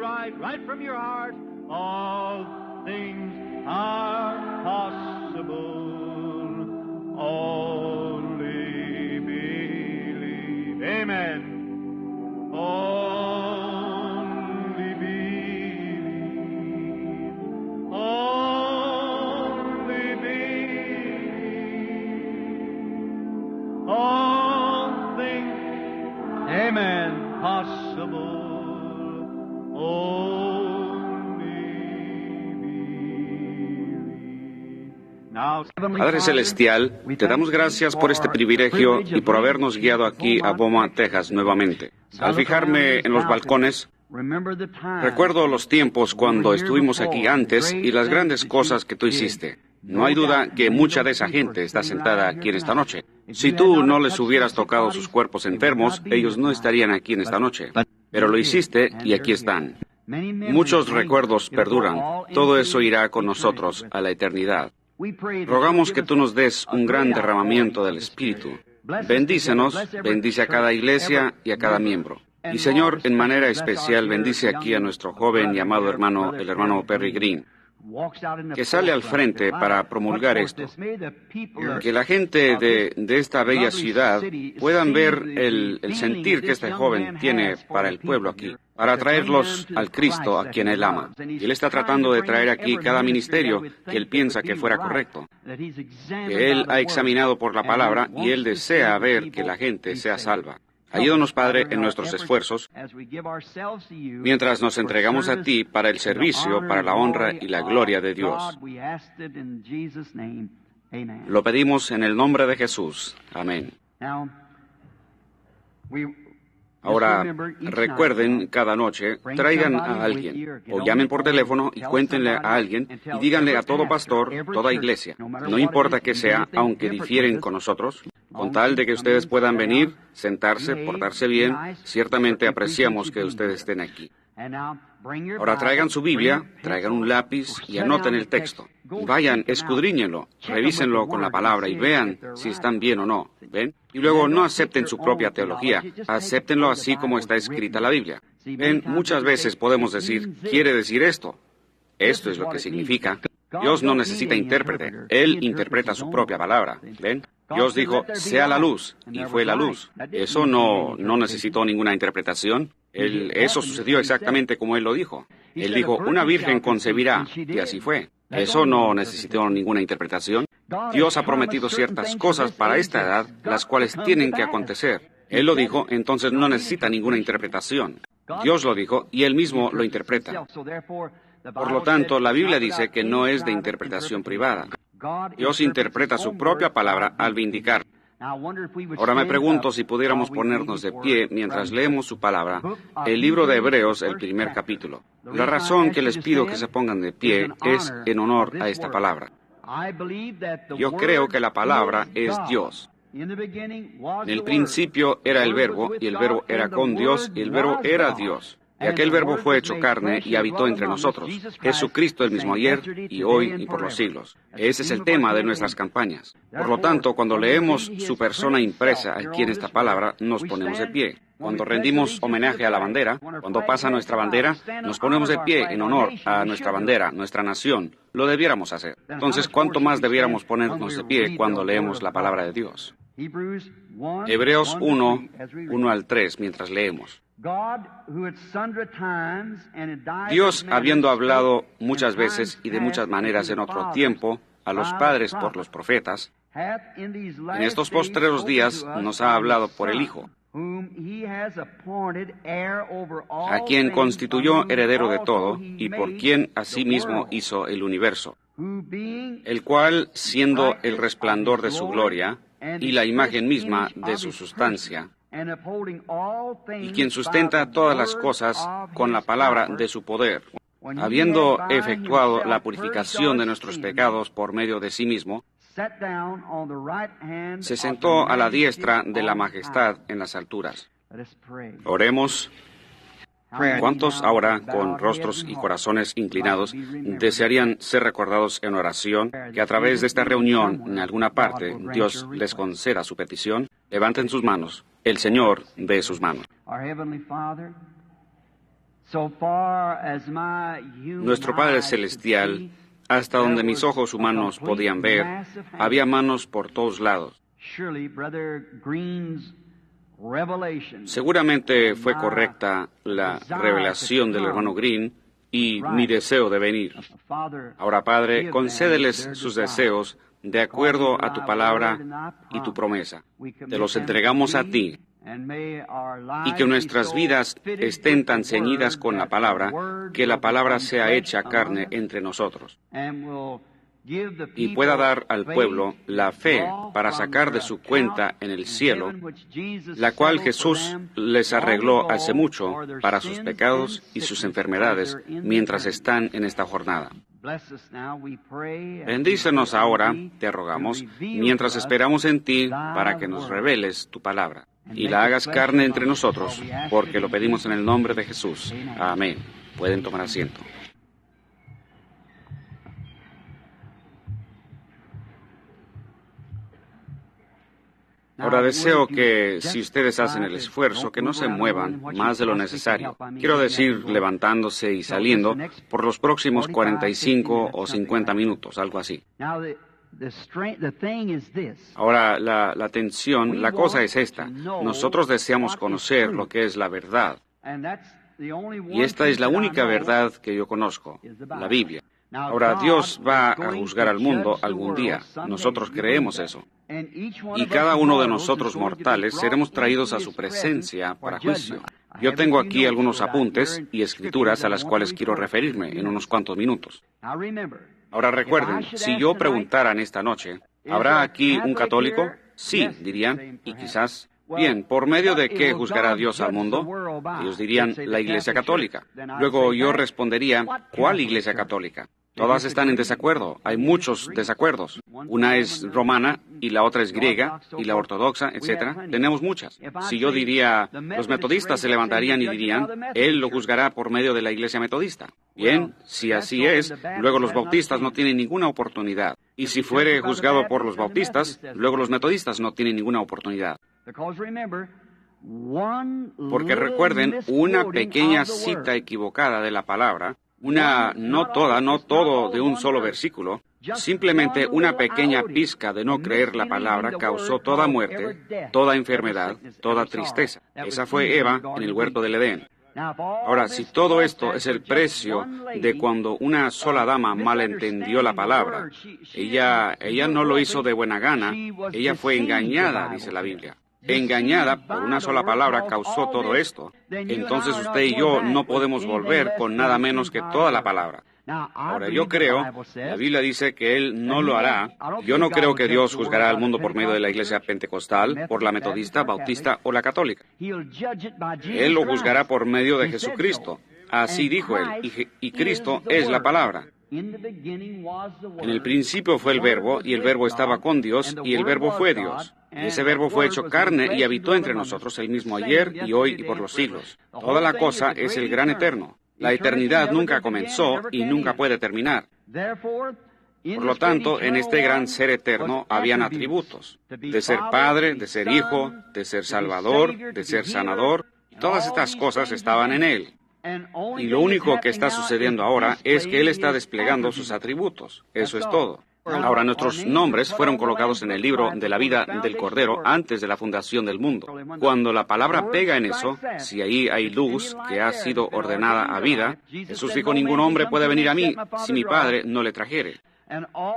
right from your heart. All things are possible. Only believe. Amen. Only believe. Only believe. All things, amen, possible. Padre Celestial, te damos gracias por este privilegio y por habernos guiado aquí a Beaumont, Texas, nuevamente. Al fijarme en los balcones, recuerdo los tiempos cuando estuvimos aquí antes y las grandes cosas que tú hiciste. No hay duda que mucha de esa gente está sentada aquí en esta noche. Si tú no les hubieras tocado sus cuerpos enfermos, ellos no estarían aquí en esta noche. Pero lo hiciste y aquí están. Muchos recuerdos perduran. Todo eso irá con nosotros a la eternidad. Rogamos que tú nos des un gran derramamiento del Espíritu. Bendícenos, bendice a cada iglesia y a cada miembro. Y Señor, en manera especial, bendice aquí a nuestro joven y amado hermano, el hermano Perry Green, que sale al frente para promulgar esto. Que la gente de esta bella ciudad puedan ver el sentir que este joven tiene para el pueblo aquí, para traerlos al Cristo a quien Él ama. Y Él está tratando de traer aquí cada ministerio que Él piensa que fuera correcto, que Él ha examinado por la palabra y Él desea ver que la gente sea salva. Ayúdanos, Padre, en nuestros esfuerzos, mientras nos entregamos a ti para el servicio, para la honra y la gloria de Dios. Lo pedimos en el nombre de Jesús. Amén. Ahora, recuerden, cada noche, traigan a alguien, o llamen por teléfono y cuéntenle a alguien, y díganle a todo pastor, toda iglesia, no importa que sea, aunque difieren con nosotros, con tal de que ustedes puedan venir, sentarse, portarse bien, ciertamente apreciamos que ustedes estén aquí. Ahora traigan su Biblia, traigan un lápiz y anoten el texto. Vayan, escudriñenlo, revísenlo con la palabra y vean si están bien o no. ¿Ven? Y luego no acepten su propia teología, acéptenlo así como está escrita la Biblia. Ven, muchas veces podemos decir, quiere decir esto. Esto es lo que significa. Dios no necesita intérprete, Él interpreta su propia palabra. ¿Ven? Dios dijo, sea la luz, y fue la luz. Eso no necesitó ninguna interpretación. Eso sucedió exactamente como Él lo dijo. Él dijo, una virgen concebirá, y así fue. Eso no necesitó ninguna interpretación. Dios ha prometido ciertas cosas para esta edad, las cuales tienen que acontecer. Él lo dijo, entonces no necesita ninguna interpretación. Dios lo dijo, y Él mismo lo interpreta. Por lo tanto, la Biblia dice que no es de interpretación privada. Dios interpreta su propia palabra al vindicar. Ahora me pregunto si pudiéramos ponernos de pie mientras leemos su palabra, el libro de Hebreos, el primer capítulo. La razón que les pido que se pongan de pie es en honor a esta palabra. Yo creo que la palabra es Dios. En el principio era el Verbo, y el Verbo era con Dios, y el Verbo era Dios. Y aquel Verbo fue hecho carne y habitó entre nosotros. Jesucristo el mismo ayer, y hoy, y por los siglos. Ese es el tema de nuestras campañas. Por lo tanto, cuando leemos su persona impresa aquí en esta palabra, nos ponemos de pie. Cuando rendimos homenaje a la bandera, cuando pasa nuestra bandera, nos ponemos de pie en honor a nuestra bandera, nuestra nación. Lo debiéramos hacer. Entonces, ¿cuánto más debiéramos ponernos de pie cuando leemos la palabra de Dios? Hebreos 1, 1 al 3, mientras leemos. Dios, habiendo hablado muchas veces y de muchas maneras en otro tiempo a los padres por los profetas, en estos postreros días nos ha hablado por el Hijo, a quien constituyó heredero de todo y por quien asimismo hizo el universo, el cual, siendo el resplandor de su gloria y la imagen misma de su sustancia, y quien sustenta todas las cosas con la palabra de su poder, habiendo efectuado la purificación de nuestros pecados por medio de sí mismo, se sentó a la diestra de la majestad en las alturas. Oremos. ¿Cuántos ahora, con rostros y corazones inclinados, desearían ser recordados en oración, que a través de esta reunión, en alguna parte, Dios les conceda su petición? Levanten sus manos. El Señor ve sus manos. Nuestro Padre Celestial, hasta donde mis ojos humanos podían ver, había manos por todos lados. Seguramente fue correcta la revelación del hermano Green y mi deseo de venir. Ahora, Padre, concédeles sus deseos de acuerdo a tu palabra y tu promesa. Te los entregamos a ti. Y que nuestras vidas estén tan ceñidas con la palabra, que la palabra sea hecha carne entre nosotros. Y pueda dar al pueblo la fe para sacar de su cuenta en el cielo, la cual Jesús les arregló hace mucho para sus pecados y sus enfermedades mientras están en esta jornada. Bendícenos ahora, te rogamos, mientras esperamos en ti para que nos reveles tu palabra y la hagas carne entre nosotros, porque lo pedimos en el nombre de Jesús. Amén. Pueden tomar asiento. Ahora deseo que, si ustedes hacen el esfuerzo, que no se muevan más de lo necesario. Quiero decir, levantándose y saliendo por los próximos 45 o 50 minutos, algo así. Ahora, la tensión, la cosa es esta. Nosotros deseamos conocer lo que es la verdad. Y esta es la única verdad que yo conozco, la Biblia. Ahora, Dios va a juzgar al mundo algún día. Nosotros creemos eso. Y cada uno de nosotros mortales seremos traídos a su presencia para juicio. Yo tengo aquí algunos apuntes y escrituras a las cuales quiero referirme en unos cuantos minutos. Ahora recuerden, si yo preguntara en esta noche, ¿habrá aquí un católico? Sí, dirían, y quizás, bien, ¿por medio de qué juzgará Dios al mundo? Ellos dirían, la Iglesia Católica. Luego yo respondería, ¿cuál Iglesia Católica? Todas están en desacuerdo, hay muchos desacuerdos. Una es romana y la otra es griega y la ortodoxa, etc. Tenemos muchas. Si yo diría, los metodistas se levantarían y dirían, Él lo juzgará por medio de la Iglesia Metodista. Bien, si así es, luego los bautistas no tienen ninguna oportunidad. Y si fuere juzgado por los bautistas, luego los metodistas no tienen ninguna oportunidad. Porque recuerden, una pequeña cita equivocada de la palabra, no todo de un solo versículo, simplemente una pequeña pizca de no creer la palabra causó toda muerte, toda enfermedad, toda tristeza. Esa fue Eva en el huerto del Edén. Ahora, si todo esto es el precio de cuando una sola dama malentendió la palabra, ella no lo hizo de buena gana, ella fue engañada, dice la Biblia. Engañada por una sola palabra causó todo esto. Entonces usted y yo no podemos volver con nada menos que toda la palabra. Ahora yo creo, la Biblia dice que Él no lo hará. Yo no creo que Dios juzgará al mundo por medio de la iglesia pentecostal, por la metodista, bautista o la católica. Él lo juzgará por medio de Jesucristo. Así dijo Él, y Cristo es la palabra. En el principio fue el Verbo, y el Verbo estaba con Dios, y el Verbo fue Dios. Y ese Verbo fue hecho carne y habitó entre nosotros, el mismo ayer y hoy y por los siglos. Toda la cosa es el gran eterno. La eternidad nunca comenzó y nunca puede terminar. Por lo tanto, en este gran ser eterno habían atributos, de ser Padre, de ser Hijo, de ser Salvador, de ser Sanador. Todas estas cosas estaban en Él. Y lo único que está sucediendo ahora es que Él está desplegando sus atributos. Eso es todo. Ahora, nuestros nombres fueron colocados en el libro de la vida del Cordero antes de la fundación del mundo. Cuando la palabra pega en eso, si ahí hay luz que ha sido ordenada a vida, Jesús dijo, ningún hombre puede venir a mí si mi Padre no le trajere.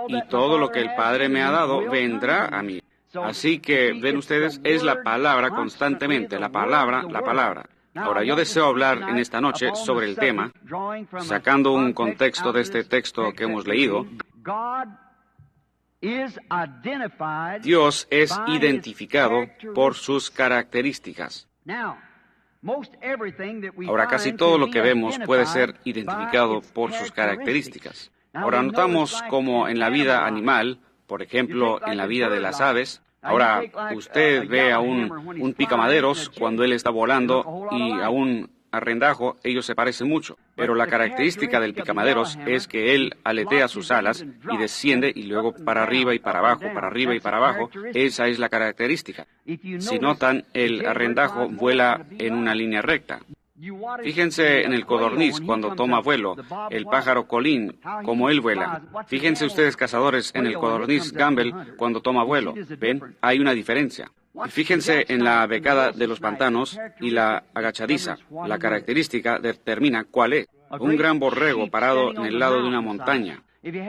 Y todo lo que el Padre me ha dado vendrá a mí. Así que, ven ustedes, es la palabra constantemente, la palabra, la palabra. Ahora, yo deseo hablar en esta noche sobre el tema, sacando un contexto de este texto que hemos leído. Dios es identificado por sus características. Ahora, casi todo lo que vemos puede ser identificado por sus características. Ahora, notamos como en la vida animal, por ejemplo, en la vida de las aves. Ahora, usted ve a un picamaderos cuando él está volando y a un arrendajo, ellos se parecen mucho. Pero la característica del picamaderos es que él aletea sus alas y desciende y luego para arriba y para abajo, para arriba y para abajo. Esa es la característica. Si notan, el arrendajo vuela en una línea recta. Fíjense en el codorniz cuando toma vuelo, el pájaro colín, como él vuela. Fíjense ustedes, cazadores, en el codorniz Gamble cuando toma vuelo. ¿Ven? Hay una diferencia. Y fíjense en la becada de los pantanos y la agachadiza. La característica determina cuál es. Un gran borrego parado en el lado de una montaña.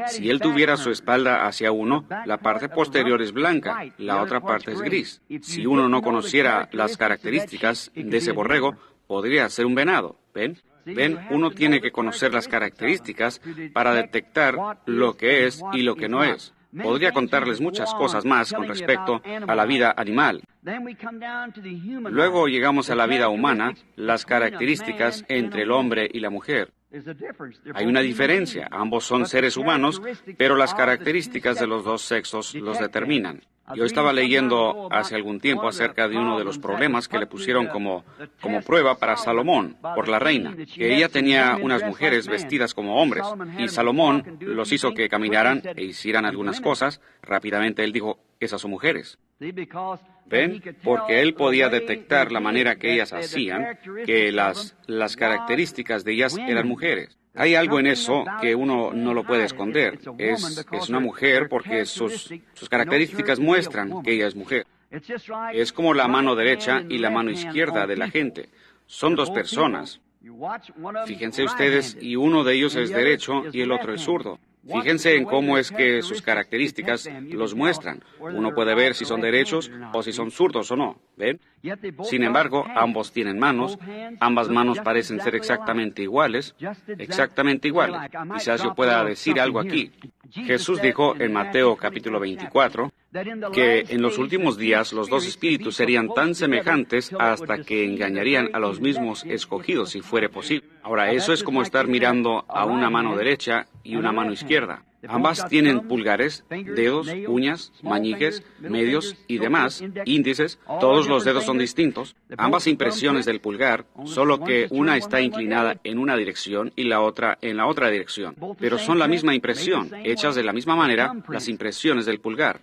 Si él tuviera su espalda hacia uno, la parte posterior es blanca, la otra parte es gris. Si uno no conociera las características de ese borrego, podría ser un venado. ¿Ven? ¿Ven? Uno tiene que conocer las características para detectar lo que es y lo que no es. Podría contarles muchas cosas más con respecto a la vida animal. Luego llegamos a la vida humana, las características entre el hombre y la mujer. Hay una diferencia. Ambos son seres humanos, pero las características de los dos sexos los determinan. Yo estaba leyendo hace algún tiempo acerca de uno de los problemas que le pusieron como prueba para Salomón por la reina, que ella tenía unas mujeres vestidas como hombres, y Salomón los hizo que caminaran e hicieran algunas cosas. Rápidamente él dijo, esas son mujeres. ¿Ven? Porque él podía detectar la manera que ellas hacían, que las características de ellas eran mujeres. Hay algo en eso que uno no lo puede esconder. Es una mujer porque sus características muestran que ella es mujer. Es como la mano derecha y la mano izquierda de la gente. Son dos personas. Fíjense ustedes, y uno de ellos es derecho y el otro es zurdo. Fíjense en cómo es que sus características los muestran. Uno puede ver si son derechos o si son zurdos o no. ¿Ven? Sin embargo, ambos tienen manos. Ambas manos parecen ser exactamente iguales. Exactamente iguales. Quizás yo pueda decir algo aquí. Jesús dijo en Mateo capítulo 24 que en los últimos días los dos espíritus serían tan semejantes hasta que engañarían a los mismos escogidos, si fuere posible. Ahora, eso es como estar mirando a una mano derecha y una mano izquierda. Ambas tienen pulgares, dedos, uñas, meñiques, medios y demás, índices. Todos los dedos son distintos. Ambas impresiones del pulgar, solo que una está inclinada en una dirección y la otra en la otra dirección. Pero son la misma impresión, hechas de la misma manera, las impresiones del pulgar.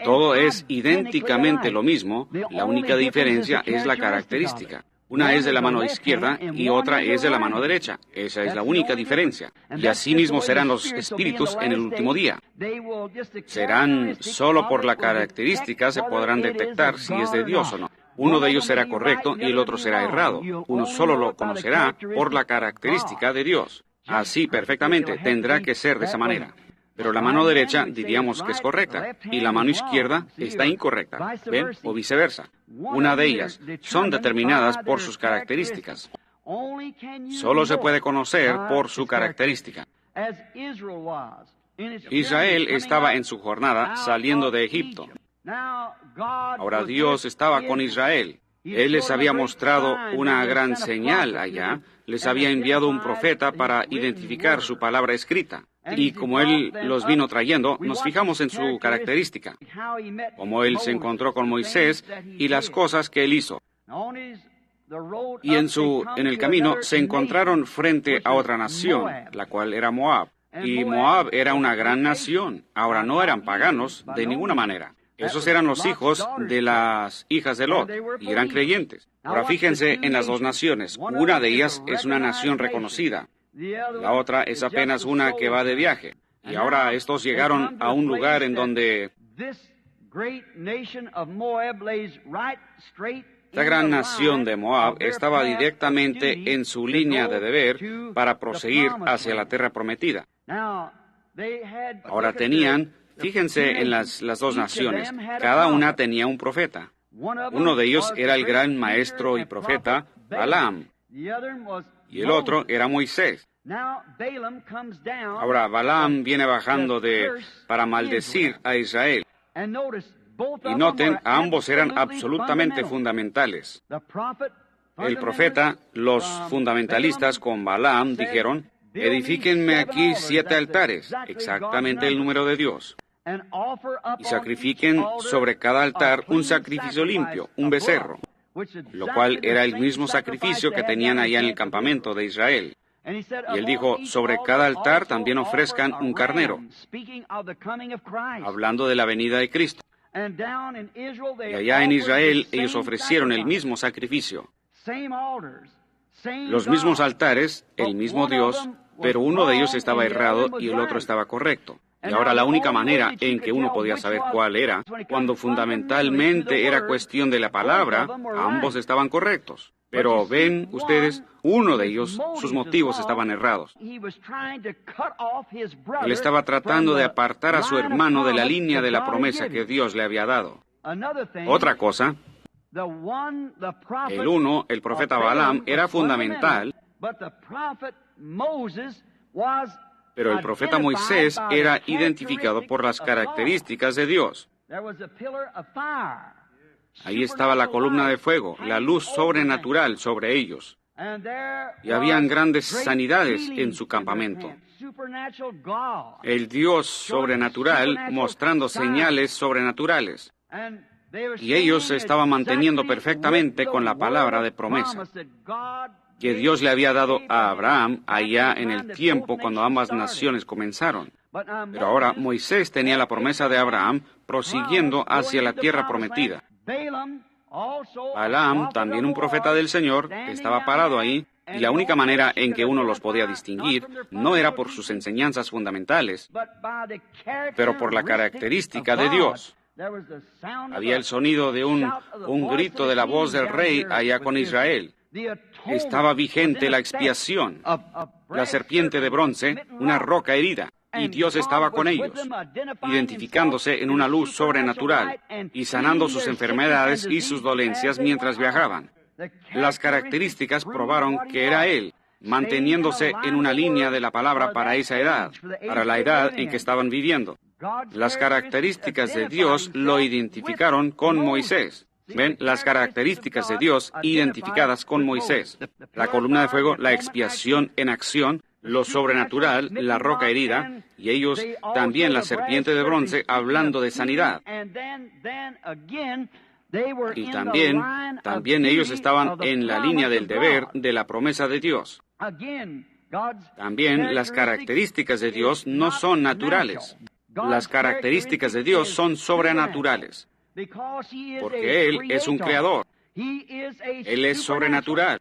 Todo es idénticamente lo mismo, la única diferencia es la característica. Una es de la mano izquierda y otra es de la mano derecha. Esa es la única diferencia. Y así mismo serán los espíritus en el último día. Serán solo por la característica se podrán detectar si es de Dios o no. Uno de ellos será correcto y el otro será errado. Uno solo lo conocerá por la característica de Dios. Así, perfectamente, tendrá que ser de esa manera. Pero la mano derecha diríamos que es correcta y la mano izquierda está incorrecta. ¿Ven? O viceversa. Una de ellas son determinadas por sus características. Solo se puede conocer por su característica. Israel estaba en su jornada saliendo de Egipto. Ahora Dios estaba con Israel. Él les había mostrado una gran señal allá. Les había enviado un profeta para identificar su palabra escrita. Y como Él los vino trayendo, nos fijamos en su característica, como Él se encontró con Moisés y las cosas que Él hizo. Y en el camino se encontraron frente a otra nación, la cual era Moab. Y Moab era una gran nación. Ahora no eran paganos de ninguna manera. Esos eran los hijos de las hijas de Lot, y eran creyentes. Ahora fíjense en las dos naciones. Una de ellas es una nación reconocida. La otra es apenas una que va de viaje. Y ahora estos llegaron a un lugar en donde esta gran nación de Moab estaba directamente en su línea de deber para proseguir hacia la tierra prometida. Ahora tenían, fíjense en las dos naciones, cada una tenía un profeta. Uno de ellos era el gran maestro y profeta Balaam, y el otro era Moisés. Ahora Balaam viene bajando para maldecir a Israel. Y noten, ambos eran absolutamente fundamentales. El profeta, los fundamentalistas con Balaam dijeron, edifíquenme aquí 7 altares, exactamente el número de Dios. Y sacrifiquen sobre cada altar un sacrificio limpio, un becerro, lo cual era el mismo sacrificio que tenían allá en el campamento de Israel. Y él dijo, sobre cada altar también ofrezcan un carnero, hablando de la venida de Cristo. Y allá en Israel ellos ofrecieron el mismo sacrificio. Los mismos altares, el mismo Dios, pero uno de ellos estaba errado y el otro estaba correcto. Y ahora la única manera en que uno podía saber cuál era, cuando fundamentalmente era cuestión de la palabra, ambos estaban correctos. Pero ven ustedes, uno de ellos, sus motivos estaban errados. Él estaba tratando de apartar a su hermano de la línea de la promesa que Dios le había dado. Otra cosa, el profeta Balaam, era fundamental, pero el profeta Moisés era identificado por las características de Dios. Ahí estaba la columna de fuego, la luz sobrenatural sobre ellos. Y habían grandes sanidades en su campamento. El Dios sobrenatural mostrando señales sobrenaturales. Y ellos se estaban manteniendo perfectamente con la palabra de promesa que Dios le había dado a Abraham allá en el tiempo cuando ambas naciones comenzaron. Pero ahora Moisés tenía la promesa de Abraham prosiguiendo hacia la tierra prometida. Balaam, también un profeta del Señor, estaba parado ahí, y la única manera en que uno los podía distinguir no era por sus enseñanzas fundamentales, pero por la característica de Dios. Había el sonido de un grito de la voz del rey allá con Israel. Estaba vigente la expiación, la serpiente de bronce, una roca herida, y Dios estaba con ellos, identificándose en una luz sobrenatural y sanando sus enfermedades y sus dolencias mientras viajaban. Las características probaron que era Él, manteniéndose en una línea de la palabra para esa edad, para la edad en que estaban viviendo. Las características de Dios lo identificaron con Moisés. Ven, las características de Dios identificadas con Moisés. La columna de fuego, la expiación en acción, lo sobrenatural, la roca herida, y ellos también la serpiente de bronce hablando de sanidad. Y también ellos estaban en la línea del deber de la promesa de Dios. También las características de Dios no son naturales. Las características de Dios son sobrenaturales. Porque Él es un creador. Él es sobrenatural.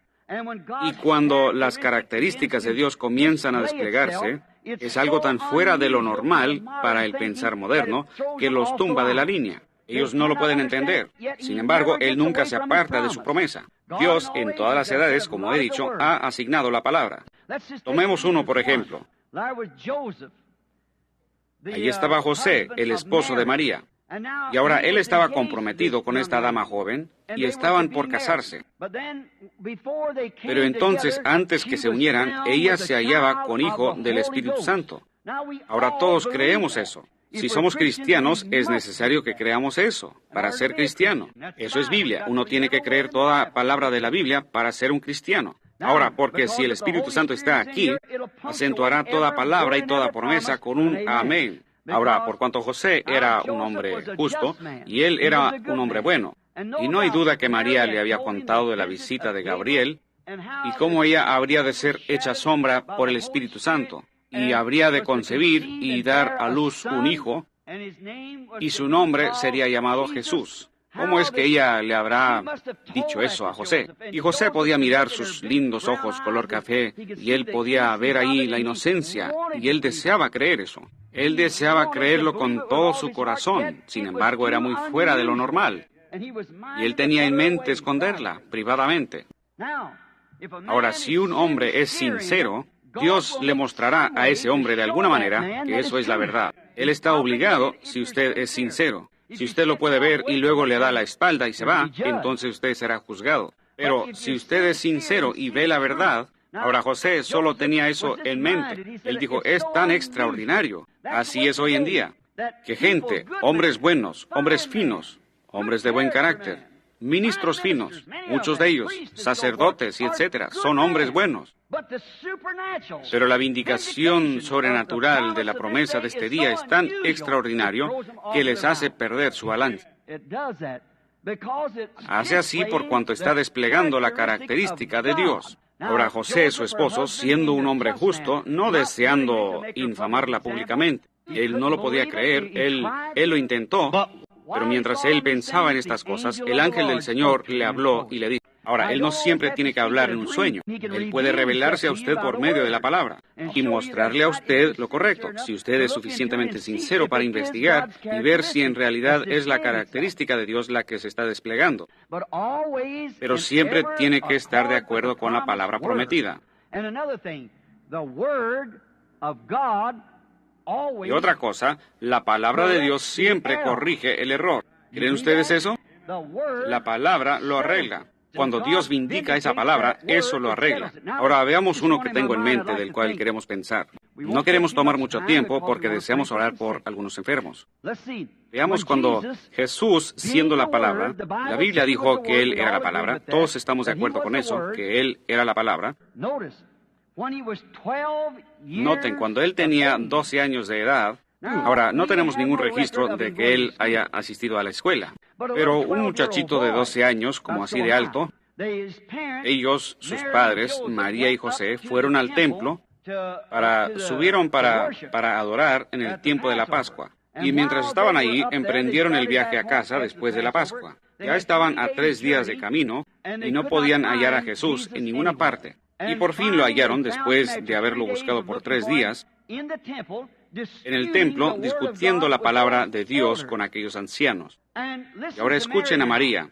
Y cuando las características de Dios comienzan a desplegarse, es algo tan fuera de lo normal para el pensar moderno que los tumba de la línea. Ellos no lo pueden entender. Sin embargo, Él nunca se aparta de su promesa. Dios, en todas las edades, como he dicho, ha asignado la palabra. Tomemos uno, por ejemplo. Allí estaba José, el esposo de María. Y ahora él estaba comprometido con esta dama joven y estaban por casarse. Pero entonces, antes que se unieran, ella se hallaba con hijo del Espíritu Santo. Ahora todos creemos eso. Si somos cristianos, es necesario que creamos eso para ser cristiano. Eso es Biblia. Uno tiene que creer toda palabra de la Biblia para ser un cristiano. Ahora, porque si el Espíritu Santo está aquí, acentuará toda palabra y toda promesa con un amén. Ahora, por cuanto José era un hombre justo, y él era un hombre bueno, y no hay duda que María le había contado de la visita de Gabriel, y cómo ella habría de ser hecha sombra por el Espíritu Santo, y habría de concebir y dar a luz un hijo, y su nombre sería llamado Jesús. ¿Cómo es que ella le habrá dicho eso a José? Y José podía mirar sus lindos ojos color café, y él podía ver ahí la inocencia, y él deseaba creer eso. Él deseaba creerlo con todo su corazón, sin embargo era muy fuera de lo normal. Y él tenía en mente esconderla, privadamente. Ahora, si un hombre es sincero, Dios le mostrará a ese hombre de alguna manera que eso es la verdad. Él está obligado si usted es sincero. Si usted lo puede ver y luego le da la espalda y se va, entonces usted será juzgado. Pero si usted es sincero y ve la verdad, ahora José solo tenía eso en mente. Él dijo, es tan extraordinario. Así es hoy en día. Que gente, hombres buenos, hombres finos, hombres de buen carácter, ministros finos, muchos de ellos, sacerdotes y etcétera, son hombres buenos. Pero la vindicación sobrenatural de la promesa de este día es tan extraordinario que les hace perder su balance. Hace así por cuanto está desplegando la característica de Dios. Ahora José, su esposo, siendo un hombre justo, no deseando infamarla públicamente, él no lo podía creer, él lo intentó, pero mientras él pensaba en estas cosas, el ángel del Señor le habló y le dijo, Ahora, Él no siempre tiene que hablar en un sueño. Él puede revelarse a usted por medio de la palabra y mostrarle a usted lo correcto, si usted es suficientemente sincero para investigar y ver si en realidad es la característica de Dios la que se está desplegando. Pero siempre tiene que estar de acuerdo con la palabra prometida. Y otra cosa, la palabra de Dios siempre corrige el error. ¿Creen ustedes eso? La palabra lo arregla. Cuando Dios vindica esa palabra, eso lo arregla. Ahora veamos uno que tengo en mente, del cual queremos pensar. No queremos tomar mucho tiempo porque deseamos orar por algunos enfermos. Veamos cuando Jesús, siendo la palabra, la Biblia dijo que Él era la palabra. Todos estamos de acuerdo con eso, que Él era la palabra. Noten, cuando Él tenía 12 años de edad, ahora, no tenemos ningún registro de que Él haya asistido a la escuela, pero un muchachito de 12 años, como así de alto, ellos, sus padres, María y José, fueron al templo, subieron para adorar en el tiempo de la Pascua. Y mientras estaban ahí, emprendieron el viaje a casa después de la Pascua. Ya estaban a 3 días de camino y no podían hallar a Jesús en ninguna parte. Y por fin lo hallaron después de haberlo buscado por 3 días en el templo, discutiendo la palabra de Dios con aquellos ancianos. Y ahora escuchen a María.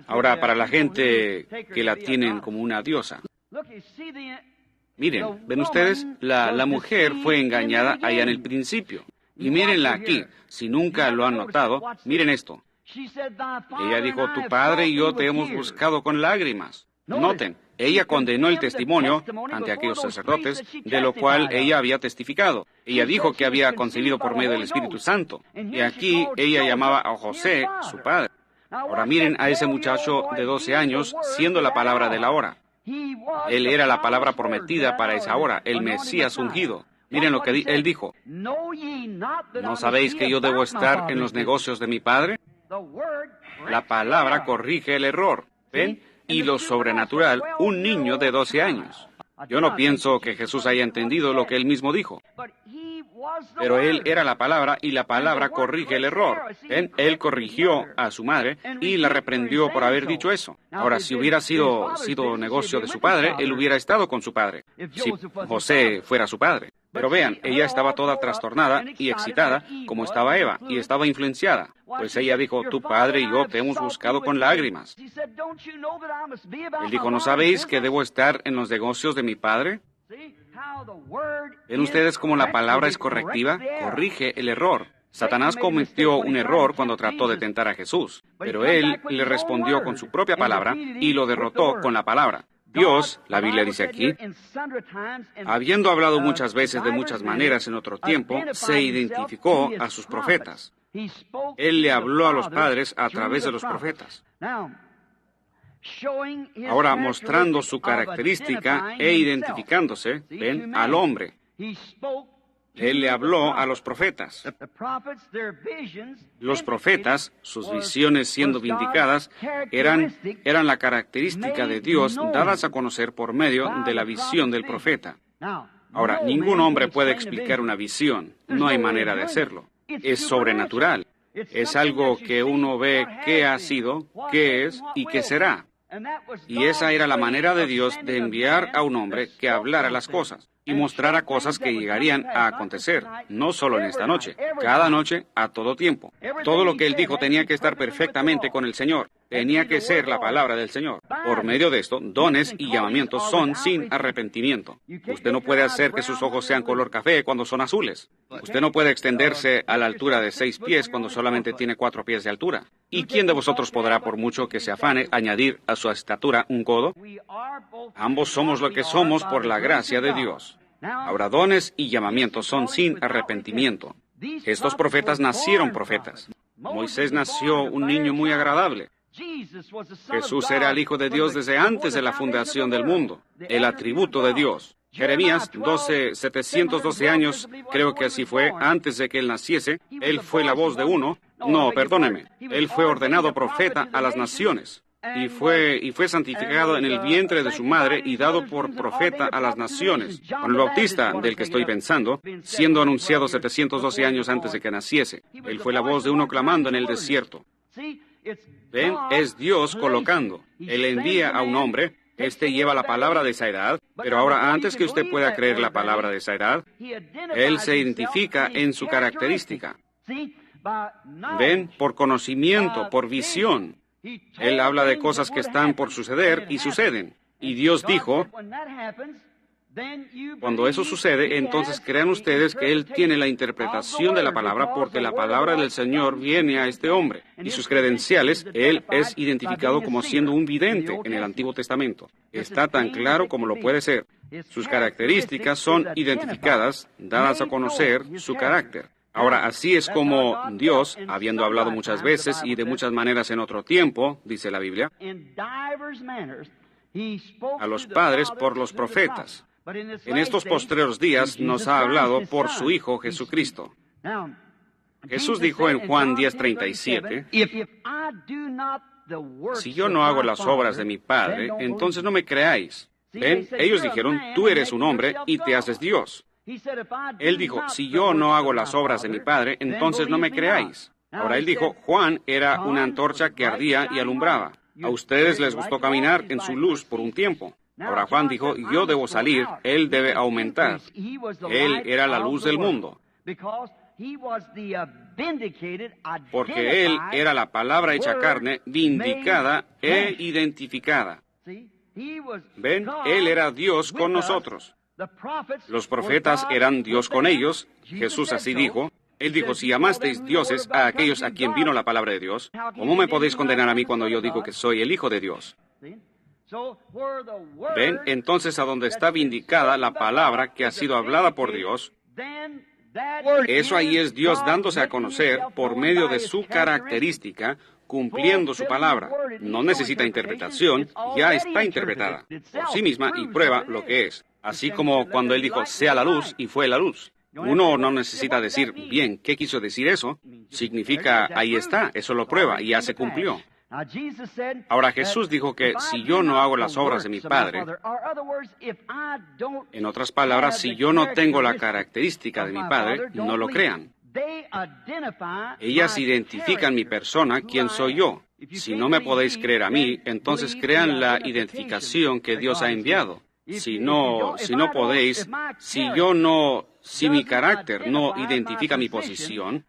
Ahora, para la gente que la tienen como una diosa. Miren, ¿ven ustedes? La mujer fue engañada allá en el principio. Y mírenla aquí. Si nunca lo han notado, miren esto. Ella dijo, tu padre y yo te hemos buscado con lágrimas. Noten, ella condenó el testimonio ante aquellos sacerdotes, de lo cual ella había testificado. Ella dijo que había concebido por medio del Espíritu Santo. Y aquí ella llamaba a José su padre. Ahora miren a ese muchacho de 12 años siendo la palabra de la hora. Él era la palabra prometida para esa hora, el Mesías ungido. Miren lo que él dijo. ¿No sabéis que yo debo estar en los negocios de mi padre? La palabra corrige el error. ¿Ven? Y lo sobrenatural, un niño de 12 años. Yo no pienso que Jesús haya entendido lo que él mismo dijo. Pero él era la palabra y la palabra corrige el error. ¿Ven? Él corrigió a su madre y la reprendió por haber dicho eso. Ahora, si hubiera sido negocio de su padre, él hubiera estado con su padre. Si José fuera su padre. Pero vean, ella estaba toda trastornada y excitada, como estaba Eva, y estaba influenciada. Pues ella dijo, tu padre y yo te hemos buscado con lágrimas. Él dijo, ¿no sabéis que debo estar en los negocios de mi padre? ¿Ven ustedes cómo la palabra es correctiva? Corrige el error. Satanás cometió un error cuando trató de tentar a Jesús, pero él le respondió con su propia palabra y lo derrotó con la palabra. Dios, la Biblia dice aquí, habiendo hablado muchas veces de muchas maneras en otro tiempo, se identificó a sus profetas. Él le habló a los padres a través de los profetas. Ahora, mostrando su característica e identificándose, ven, al hombre. Él le habló a los profetas. Los profetas, sus visiones siendo vindicadas, eran la característica de Dios dadas a conocer por medio de la visión del profeta. Ahora, ningún hombre puede explicar una visión. No hay manera de hacerlo. Es sobrenatural. Es algo que uno ve qué ha sido, qué es y qué será. Y esa era la manera de Dios de enviar a un hombre que hablara las cosas y mostrara cosas que llegarían a acontecer, no solo en esta noche, cada noche, a todo tiempo. Todo lo que Él dijo tenía que estar perfectamente con el Señor, tenía que ser la palabra del Señor. Por medio de esto, dones y llamamientos son sin arrepentimiento. Usted no puede hacer que sus ojos sean color café cuando son azules. Usted no puede extenderse a la altura de 6 pies cuando solamente tiene 4 pies de altura. ¿Y quién de vosotros podrá, por mucho que se afane, añadir a su estatura un codo? Ambos somos lo que somos por la gracia de Dios. Ahora, dones y llamamientos son sin arrepentimiento. Estos profetas nacieron profetas. Moisés nació un niño muy agradable. Jesús era el Hijo de Dios desde antes de la fundación del mundo, el atributo de Dios. Jeremías, 712 años, creo que así fue, antes de que él naciese, él fue la voz de uno. No, perdóneme, él fue ordenado profeta a las naciones. Y fue santificado en el vientre de su madre y dado por profeta a las naciones. Juan el Bautista, del que estoy pensando, siendo anunciado 712 años antes de que naciese. Él fue la voz de uno clamando en el desierto. Ven, es Dios colocando. Él envía a un hombre, este lleva la palabra de esa edad, pero ahora antes que usted pueda creer la palabra de esa edad, Él se identifica en su característica. Ven, por conocimiento, por visión. Él habla de cosas que están por suceder y suceden. Y Dios dijo, cuando eso sucede, entonces crean ustedes que Él tiene la interpretación de la palabra porque la palabra del Señor viene a este hombre. Y sus credenciales, Él es identificado como siendo un vidente en el Antiguo Testamento. Está tan claro como lo puede ser. Sus características son identificadas, dadas a conocer su carácter. Ahora, así es como Dios, habiendo hablado muchas veces y de muchas maneras en otro tiempo, dice la Biblia, a los padres por los profetas. En estos postreros días nos ha hablado por su Hijo Jesucristo. Jesús dijo en Juan 10:37, si yo no hago las obras de mi Padre, entonces no me creáis. Ven, ellos dijeron, tú eres un hombre y te haces Dios. Él dijo, si yo no hago las obras de mi Padre, entonces no me creáis. Ahora él dijo, Juan era una antorcha que ardía y alumbraba. A ustedes les gustó caminar en su luz por un tiempo. Ahora Juan dijo, yo debo salir, él debe aumentar. Él era la luz del mundo. Porque él era la palabra hecha carne, vindicada e identificada. Ven, él era Dios con nosotros. Los profetas eran Dios con ellos. Jesús así dijo. Él dijo, si llamasteis dioses a aquellos a quien vino la palabra de Dios, ¿cómo me podéis condenar a mí cuando yo digo que soy el Hijo de Dios? Ven, entonces a donde está vindicada la palabra que ha sido hablada por Dios, eso ahí es Dios dándose a conocer por medio de su característica, cumpliendo su palabra. No necesita interpretación, ya está interpretada por sí misma y prueba lo que es. Así como cuando Él dijo, sea la luz, y fue la luz. Uno no necesita decir, bien, ¿qué quiso decir eso? Significa, ahí está, eso lo prueba, y ya se cumplió. Ahora Jesús dijo que si yo no hago las obras de mi Padre, en otras palabras, si yo no tengo la característica de mi Padre, no lo crean. Ellas identifican mi persona, quién soy yo. Si no me podéis creer a mí, entonces crean la identificación que Dios ha enviado. Si no podéis, si mi carácter no identifica mi posición,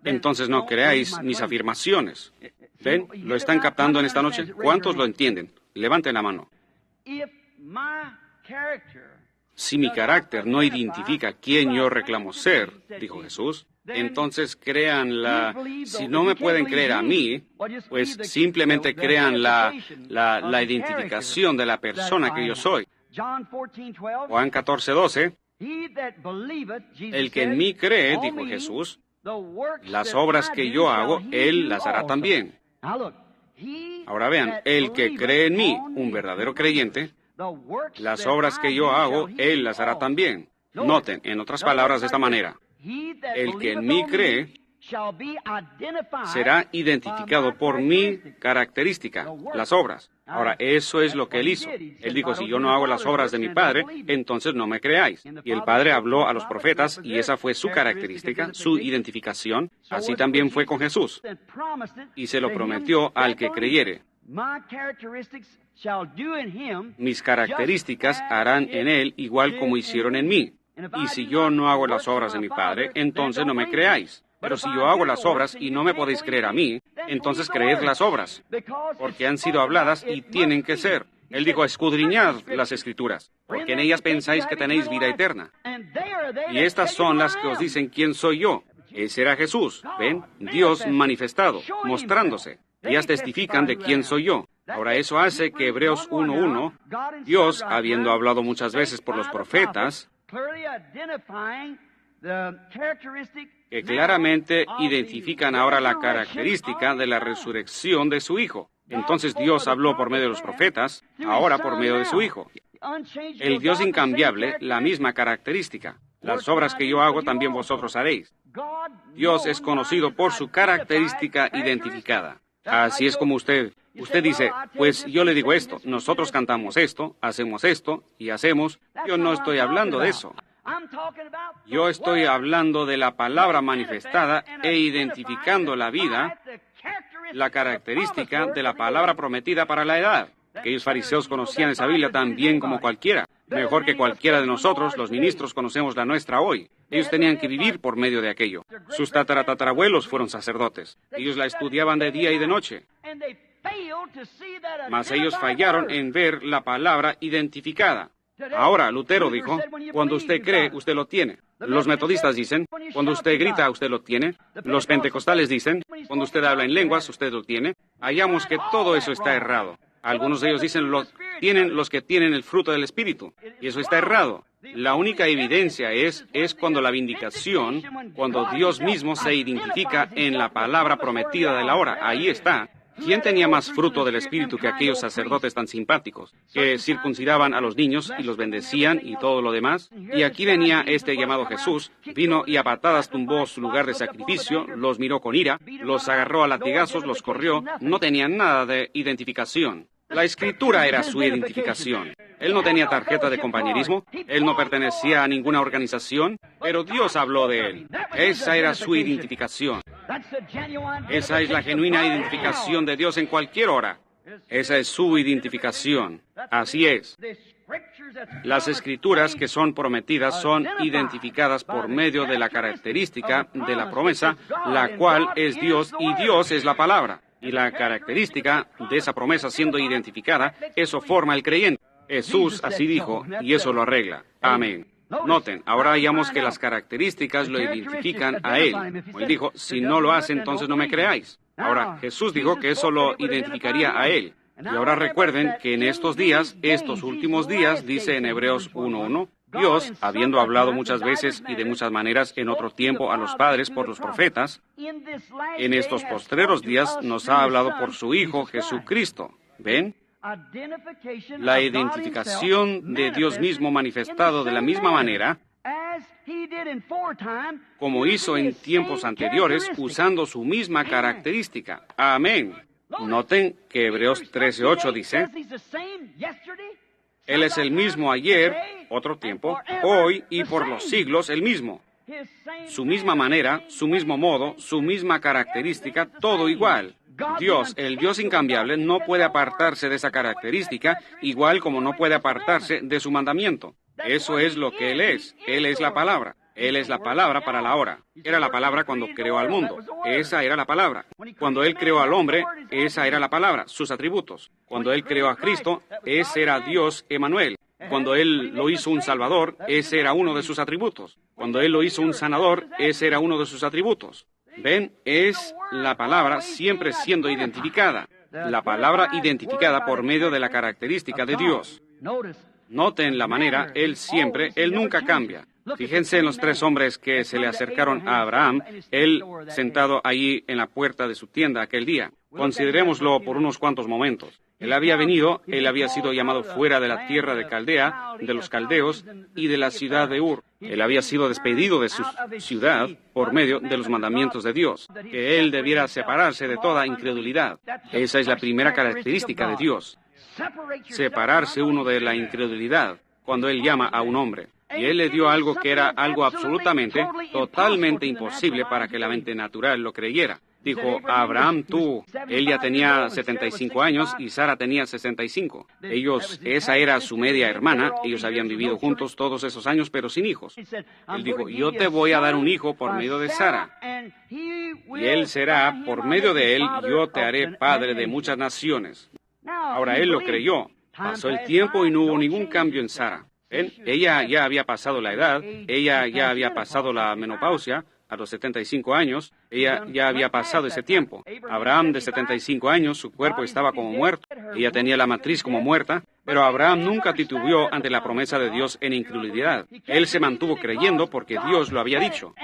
entonces no creáis mis afirmaciones. ¿Ven? ¿Lo están captando en esta noche? ¿Cuántos lo entienden? Levanten la mano. Si mi carácter no identifica quién yo reclamo ser, dijo Jesús, entonces crean si no me pueden creer a mí, pues simplemente crean la identificación de la persona que yo soy. Juan 14:12, el que en mí cree, dijo Jesús, las obras que yo hago, él las hará también. Ahora vean, el que cree en mí, un verdadero creyente, las obras que yo hago, él las hará también. Noten, en otras palabras, de esta manera. El que en mí cree será identificado por mi característica, las obras. Ahora, eso es lo que Él hizo. Él dijo, si yo no hago las obras de mi Padre, entonces no me creáis. Y el Padre habló a los profetas, y esa fue su característica, su identificación. Así también fue con Jesús. Y se lo prometió al que creyere. Mis características harán en Él igual como hicieron en mí. Y si yo no hago las obras de mi Padre, entonces no me creáis. Pero si yo hago las obras y no me podéis creer a mí, entonces creed las obras, porque han sido habladas y tienen que ser. Él dijo, escudriñad las Escrituras, porque en ellas pensáis que tenéis vida eterna. Y estas son las que os dicen quién soy yo. Ese era Jesús, ¿ven? Dios manifestado, mostrándose. Ellas testifican de quién soy yo. Ahora eso hace que Hebreos 1:1, Dios, habiendo hablado muchas veces por los profetas, que claramente identifican ahora la característica de la resurrección de su Hijo. Entonces Dios habló por medio de los profetas, ahora por medio de su Hijo. El Dios incambiable, la misma característica. Las obras que yo hago también vosotros haréis. Dios es conocido por su característica identificada. Así es como usted dice, pues yo le digo esto, nosotros cantamos esto, hacemos esto y hacemos. Yo no estoy hablando de eso. Yo estoy hablando de la palabra manifestada e identificando la vida la característica de la palabra prometida para la edad. Aquellos fariseos conocían esa Biblia tan bien como cualquiera. Mejor que cualquiera de nosotros, los ministros, conocemos la nuestra hoy. Ellos tenían que vivir por medio de aquello. Sus tatarabuelos fueron sacerdotes. Ellos la estudiaban de día y de noche. Mas ellos fallaron en ver la palabra identificada. Ahora, Lutero dijo, cuando usted cree, usted lo tiene. Los metodistas dicen, cuando usted grita, usted lo tiene. Los pentecostales dicen, cuando usted habla en lenguas, usted lo tiene. Hallamos que todo eso está errado. Algunos de ellos dicen, lo tienen los que tienen el fruto del Espíritu. Y eso está errado. La única evidencia es cuando la vindicación, cuando Dios mismo se identifica en la palabra prometida de la hora. Ahí está. ¿Quién tenía más fruto del Espíritu que aquellos sacerdotes tan simpáticos, que circuncidaban a los niños y los bendecían y todo lo demás? Y aquí venía este llamado Jesús, vino y a patadas tumbó su lugar de sacrificio, los miró con ira, los agarró a latigazos, los corrió, no tenían nada de identificación. La Escritura era su identificación. Él no tenía tarjeta de compañerismo, él no pertenecía a ninguna organización, pero Dios habló de él. Esa era su identificación. Esa es la genuina identificación de Dios en cualquier hora. Esa es su identificación. Así es. Las Escrituras que son prometidas son identificadas por medio de la característica de la promesa, la cual es Dios, y Dios es la palabra. Y la característica de esa promesa siendo identificada, eso forma el creyente. Jesús así dijo, y eso lo arregla. Amén. Noten, ahora hallamos que las características lo identifican a Él. Él dijo, si no lo hace, entonces no me creáis. Ahora, Jesús dijo que eso lo identificaría a Él. Y ahora recuerden que en estos días, estos últimos días, dice en Hebreos 1:1, Dios, habiendo hablado muchas veces y de muchas maneras en otro tiempo a los padres por los profetas, en estos postreros días nos ha hablado por su Hijo Jesucristo. ¿Ven? La identificación de Dios mismo manifestado de la misma manera como hizo en tiempos anteriores, usando su misma característica. Amén. Noten que Hebreos 13:8 dice, Él es el mismo ayer, otro tiempo, hoy y por los siglos el mismo. Su misma manera, su mismo modo, su misma característica, todo igual. Dios, el Dios incambiable, no puede apartarse de esa característica, igual como no puede apartarse de su mandamiento. Eso es lo que Él es. Él es la palabra. Él es la palabra para la hora. Era la palabra cuando creó al mundo. Esa era la palabra. Cuando Él creó al hombre, esa era la palabra, sus atributos. Cuando Él creó a Cristo, ese era Dios Emmanuel. Cuando Él lo hizo un Salvador, ese era uno de sus atributos. Cuando Él lo hizo un sanador, ese era uno de sus atributos. ¿Ven? Es la palabra siempre siendo identificada. La palabra identificada por medio de la característica de Dios. Noten la manera, Él nunca cambia. Fíjense en los tres hombres que se le acercaron a Abraham, él sentado allí en la puerta de su tienda aquel día. Considerémoslo por unos cuantos momentos. Él había venido, él había sido llamado fuera de la tierra de Caldea, de los caldeos y de la ciudad de Ur. Él había sido despedido de su ciudad por medio de los mandamientos de Dios, que él debiera separarse de toda incredulidad. Esa es la primera característica de Dios. Separarse uno de la incredulidad cuando Él llama a un hombre. Y Él le dio algo que era algo absolutamente, totalmente imposible para que la mente natural lo creyera. Dijo, Abraham, él ya tenía 75 años y Sara tenía 65. Esa era su media hermana, ellos habían vivido juntos todos esos años, pero sin hijos. Él dijo, yo te voy a dar un hijo por medio de Sara. Y él será, por medio de él, yo te haré padre de muchas naciones. Ahora él lo creyó. Pasó el tiempo y no hubo ningún cambio en Sara. Ella ya había pasado la edad, ella ya había pasado la menopausia, a los 75 años, ella ya había pasado ese tiempo. Abraham, de 75 años, su cuerpo estaba como muerto, ella tenía la matriz como muerta, pero Abraham nunca titubeó ante la promesa de Dios en incredulidad. Él se mantuvo creyendo porque Dios lo había dicho.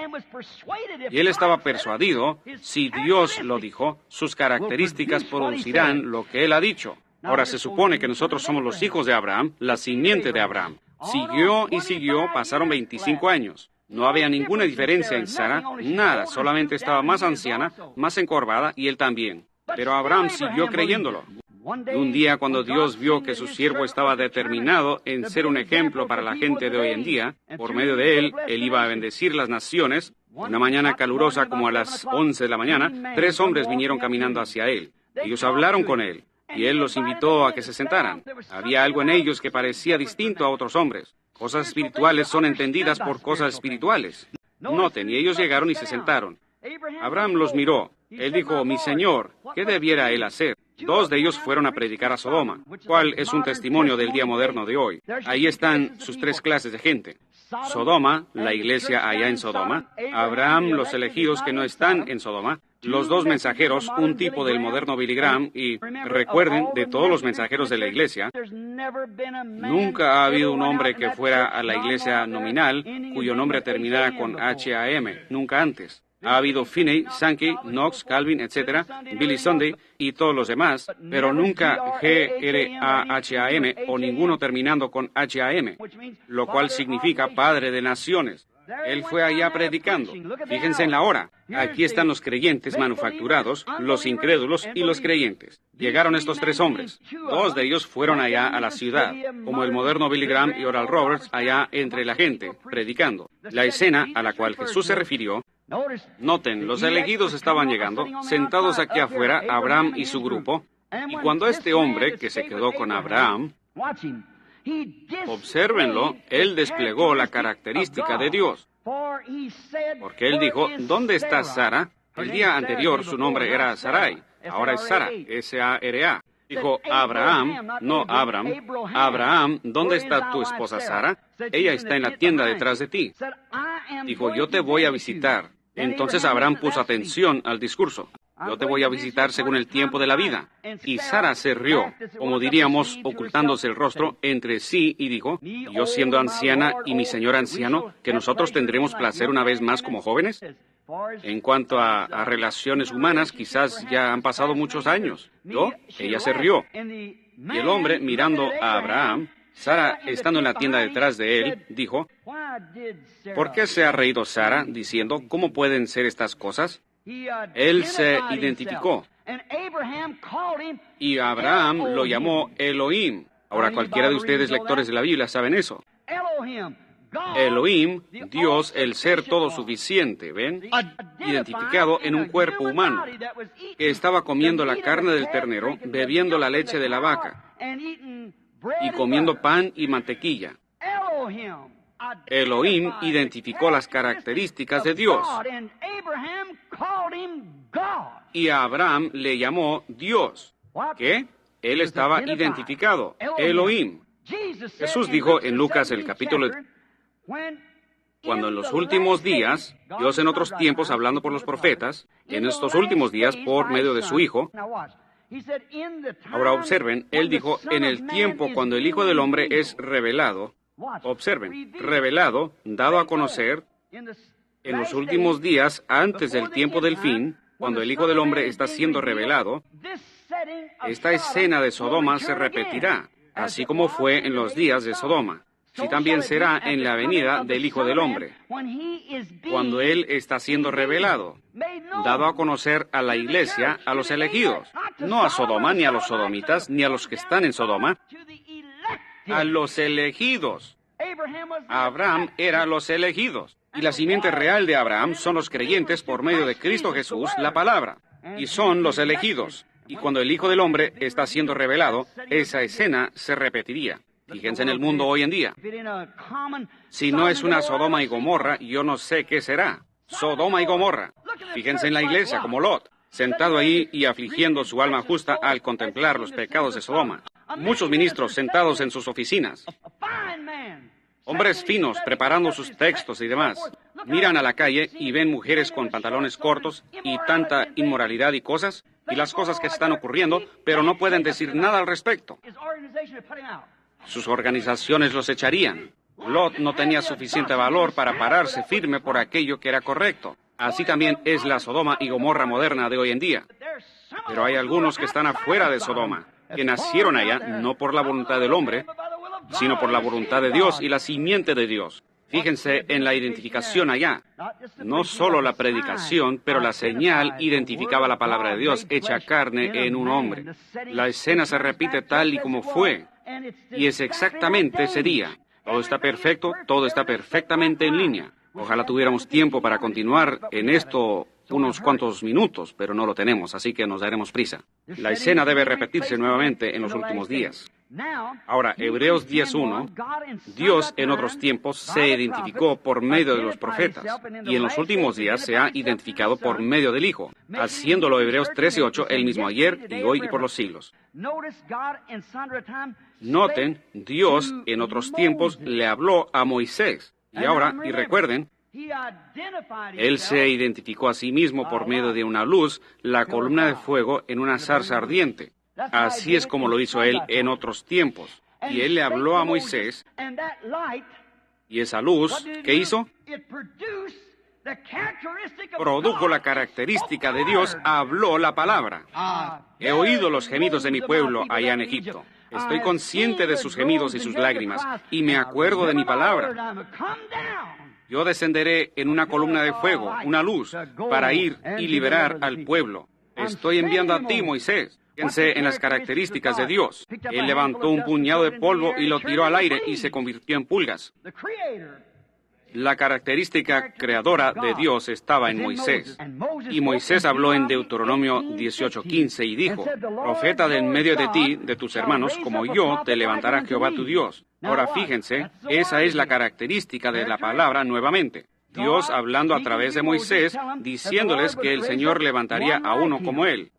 Y él estaba persuadido, si Dios lo dijo, sus características producirán lo que Él ha dicho. Ahora se supone que nosotros somos los hijos de Abraham, la simiente de Abraham. Siguió y siguió, pasaron 25 años. No había ninguna diferencia en Sara, nada, solamente estaba más anciana, más encorvada, y él también. Pero Abraham siguió creyéndolo. Y un día, cuando Dios vio que su siervo estaba determinado en ser un ejemplo para la gente de hoy en día, por medio de él iba a bendecir las naciones, Una mañana calurosa, como a las 11 de la mañana, 3 hombres vinieron caminando hacia él. Ellos hablaron con él, y él los invitó a que se sentaran. Había algo en ellos que parecía distinto a otros hombres. Cosas espirituales son entendidas por cosas espirituales. Noten, y ellos llegaron y se sentaron. Abraham los miró. Él dijo, mi señor, ¿qué debiera él hacer? 2 de ellos fueron a predicar a Sodoma, cual es un testimonio del día moderno de hoy. Ahí están sus 3 clases de gente. Sodoma, la iglesia allá en Sodoma. Abraham, los elegidos que no están en Sodoma. Los 2 mensajeros, un tipo del moderno Billy Graham, y recuerden, de todos los mensajeros de la iglesia, nunca ha habido un hombre que fuera a la iglesia nominal cuyo nombre terminara con HAM, nunca antes. Ha habido Finney, Sankey, Knox, Calvin, etc., Billy Sunday y todos los demás, pero nunca GRAHAM o ninguno terminando con HAM, lo cual significa Padre de Naciones. Él fue allá predicando. Fíjense en la hora. Aquí están los creyentes manufacturados, los incrédulos y los creyentes. Llegaron estos 3 hombres. 2 de ellos fueron allá a la ciudad, como el moderno Billy Graham y Oral Roberts allá entre la gente, predicando. La escena a la cual Jesús se refirió. Noten, los elegidos estaban llegando, sentados aquí afuera, Abraham y su grupo, y cuando este hombre, que se quedó con Abraham, obsérvenlo, él desplegó la característica de Dios. Porque él dijo, ¿dónde está Sara? El día anterior su nombre era Sarai, ahora es Sara, S-A-R-A. Dijo, Abraham, no Abram, Abraham, ¿dónde está tu esposa Sara? Ella está en la tienda detrás de ti. Dijo, yo te voy a visitar. Entonces Abraham puso atención al discurso. Yo te voy a visitar según el tiempo de la vida. Y Sara se rió, como diríamos, ocultándose el rostro entre sí, y dijo, yo siendo anciana y mi señor anciano, que nosotros tendremos placer una vez más como jóvenes. En cuanto a relaciones humanas, quizás ya han pasado muchos años. Ella se rió. Y el hombre, mirando a Abraham, Sara, estando en la tienda detrás de él, dijo, ¿por qué se ha reído Sara, diciendo, ¿cómo pueden ser estas cosas? Él se identificó. Y Abraham lo llamó Elohim. Ahora, cualquiera de ustedes lectores de la Biblia saben eso. Elohim, Dios, el ser todo suficiente, ¿ven? Identificado en un cuerpo humano, que estaba comiendo la carne del ternero, bebiendo la leche de la vaca, y comiendo pan y mantequilla. Elohim identificó las características de Dios. Y a Abraham le llamó Dios. ¿Qué? Él estaba identificado. Elohim. Jesús dijo en Lucas el capítulo, cuando en los últimos días, Dios en otros tiempos hablando por los profetas, y en estos últimos días por medio de su Hijo. Ahora observen, Él dijo, en el tiempo cuando el Hijo del Hombre es revelado, observen, revelado, dado a conocer, en los últimos días, antes del tiempo del fin, cuando el Hijo del Hombre está siendo revelado, esta escena de Sodoma se repetirá, así como fue en los días de Sodoma. Así también será en la venida del Hijo del Hombre, cuando Él está siendo revelado, dado a conocer a la iglesia, a los elegidos, no a Sodoma, ni a los sodomitas, ni a los que están en Sodoma, a los elegidos. Abraham era los elegidos, y la simiente real de Abraham son los creyentes por medio de Cristo Jesús, la palabra, y son los elegidos. Y cuando el Hijo del Hombre está siendo revelado, esa escena se repetiría. Fíjense en el mundo hoy en día. Si no es una Sodoma y Gomorra, yo no sé qué será. Sodoma y Gomorra. Fíjense en la iglesia como Lot, sentado ahí y afligiendo su alma justa al contemplar los pecados de Sodoma. Muchos ministros sentados en sus oficinas. Hombres finos preparando sus textos y demás. Miran a la calle y ven mujeres con pantalones cortos y tanta inmoralidad y cosas, y las cosas que están ocurriendo, pero no pueden decir nada al respecto. Sus organizaciones los echarían. Lot no tenía suficiente valor para pararse firme por aquello que era correcto. Así también es la Sodoma y Gomorra moderna de hoy en día. Pero hay algunos que están afuera de Sodoma, que nacieron allá no por la voluntad del hombre, sino por la voluntad de Dios y la simiente de Dios. Fíjense en la identificación allá. No solo la predicación, pero la señal identificaba la palabra de Dios hecha carne en un hombre. La escena se repite tal y como fue. Y es exactamente ese día. Todo está perfecto, todo está perfectamente en línea. Ojalá tuviéramos tiempo para continuar en esto unos cuantos minutos, pero no lo tenemos, así que nos daremos prisa. La escena debe repetirse nuevamente en los últimos días. Ahora, Hebreos 10:1, Dios en otros tiempos se identificó por medio de los profetas, y en los últimos días se ha identificado por medio del Hijo, haciéndolo Hebreos 13:8, el mismo ayer y hoy y por los siglos. Noten, Dios en otros tiempos le habló a Moisés, y recuerden, Él se identificó a sí mismo por medio de una luz, la columna de fuego en una zarza ardiente. Así es como lo hizo Él en otros tiempos. Y Él le habló a Moisés, y esa luz, ¿qué hizo? Produjo la característica de Dios, habló la palabra. He oído los gemidos de mi pueblo allá en Egipto. Estoy consciente de sus gemidos y sus lágrimas, y me acuerdo de mi palabra. Yo descenderé en una columna de fuego, una luz, para ir y liberar al pueblo. Estoy enviando a ti, Moisés. Fíjense en las características de Dios. Él levantó un puñado de polvo y lo tiró al aire y se convirtió en pulgas. La característica creadora de Dios estaba en Moisés. Y Moisés habló en Deuteronomio 18:15 y dijo, profeta de en medio de ti, de tus hermanos, como yo, te levantará Jehová tu Dios. Ahora fíjense, esa es la característica de la palabra nuevamente. Dios hablando a través de Moisés, diciéndoles que el Señor levantaría a uno como él.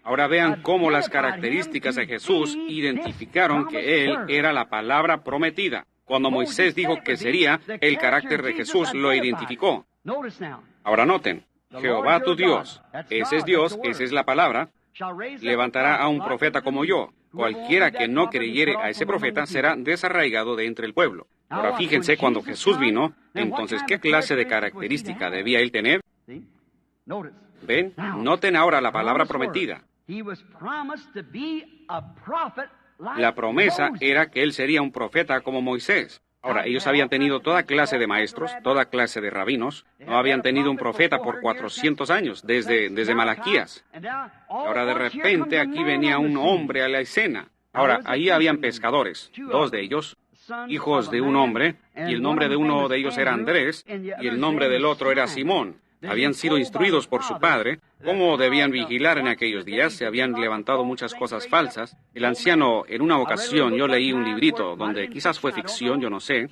Ahora vean cómo las características de Jesús identificaron que Él era la palabra prometida. Cuando Moisés dijo que sería, el carácter de Jesús lo identificó. Ahora noten, Jehová tu Dios, ese es Dios, esa es la palabra, levantará a un profeta como yo. Cualquiera que no creyere a ese profeta será desarraigado de entre el pueblo. Ahora fíjense, cuando Jesús vino, entonces, ¿qué clase de característica debía Él tener? ¿Ven? Noten ahora la palabra prometida. La promesa era que él sería un profeta como Moisés. Ahora, ellos habían tenido toda clase de maestros, toda clase de rabinos. No habían tenido un profeta por 400 años, desde Malaquías. Ahora, de repente, aquí venía un hombre a la escena. Ahora, ahí habían pescadores, dos de ellos, hijos de un hombre, y el nombre de uno de ellos era Andrés, y el nombre del otro era Simón. Habían sido instruidos por su padre cómo debían vigilar en aquellos días. Se habían levantado muchas cosas falsas. El anciano, en una ocasión, yo leí un librito, donde quizás fue ficción, yo no sé,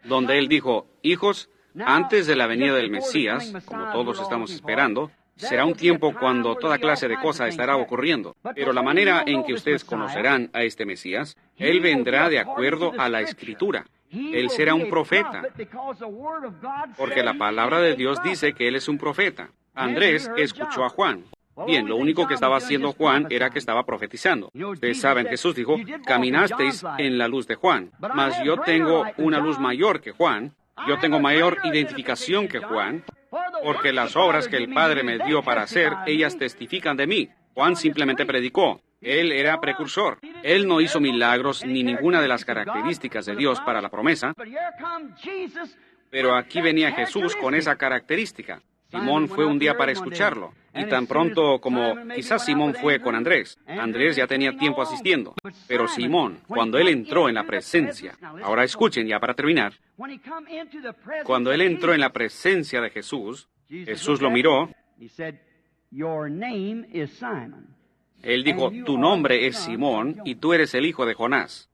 donde él dijo, hijos, antes de la venida del Mesías, como todos estamos esperando, será un tiempo cuando toda clase de cosas estará ocurriendo. Pero la manera en que ustedes conocerán a este Mesías, él vendrá de acuerdo a la Escritura. Él será un profeta, porque la palabra de Dios dice que él es un profeta. Andrés escuchó a Juan. Bien, lo único que estaba haciendo Juan era que estaba profetizando. Ustedes saben, Jesús dijo, caminasteis en la luz de Juan, mas yo tengo una luz mayor que Juan, yo tengo mayor identificación que Juan, porque las obras que el Padre me dio para hacer, ellas testifican de mí. Juan simplemente predicó. Él era precursor. Él no hizo milagros ni ninguna de las características de Dios para la promesa. Pero aquí venía Jesús con esa característica. Simón fue un día para escucharlo. Y tan pronto como quizás Simón fue con Andrés. Andrés ya tenía tiempo asistiendo. Pero Simón, cuando él entró en la presencia, ahora escuchen ya para terminar, cuando él entró en la presencia de Jesús, Jesús lo miró. Él dijo, tu nombre es Simón y tú eres el hijo de Jonás.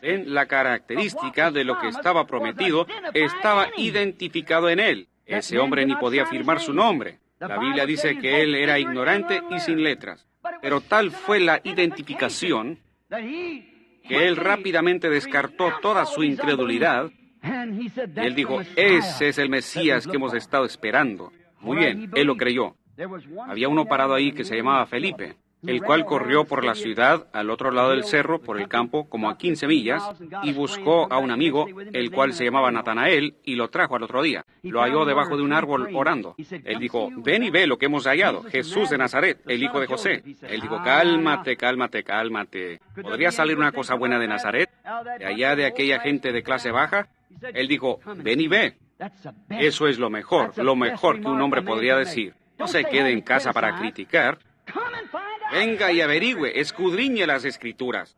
En la característica de lo que estaba prometido estaba identificado en él. Ese hombre ni podía afirmar su nombre. La Biblia dice que él era ignorante y sin letras. Pero tal fue la identificación que él rápidamente descartó toda su incredulidad. Y él dijo, ese es el Mesías que hemos estado esperando. Muy bien, él lo creyó. Había uno parado ahí que se llamaba Felipe, el cual corrió por la ciudad, al otro lado del cerro, por el campo, como a 15 millas, y buscó a un amigo, el cual se llamaba Natanael, y lo trajo al otro día. Lo halló debajo de un árbol orando. Él dijo, ven y ve lo que hemos hallado, Jesús de Nazaret, el hijo de José. Él dijo, cálmate, cálmate, cálmate. ¿Podría salir una cosa buena de Nazaret? ¿De allá de aquella gente de clase baja? Él dijo, ven y ve. Eso es lo mejor que un hombre podría decir. No se quede en casa para criticar. Venga y averigüe, escudriñe las Escrituras.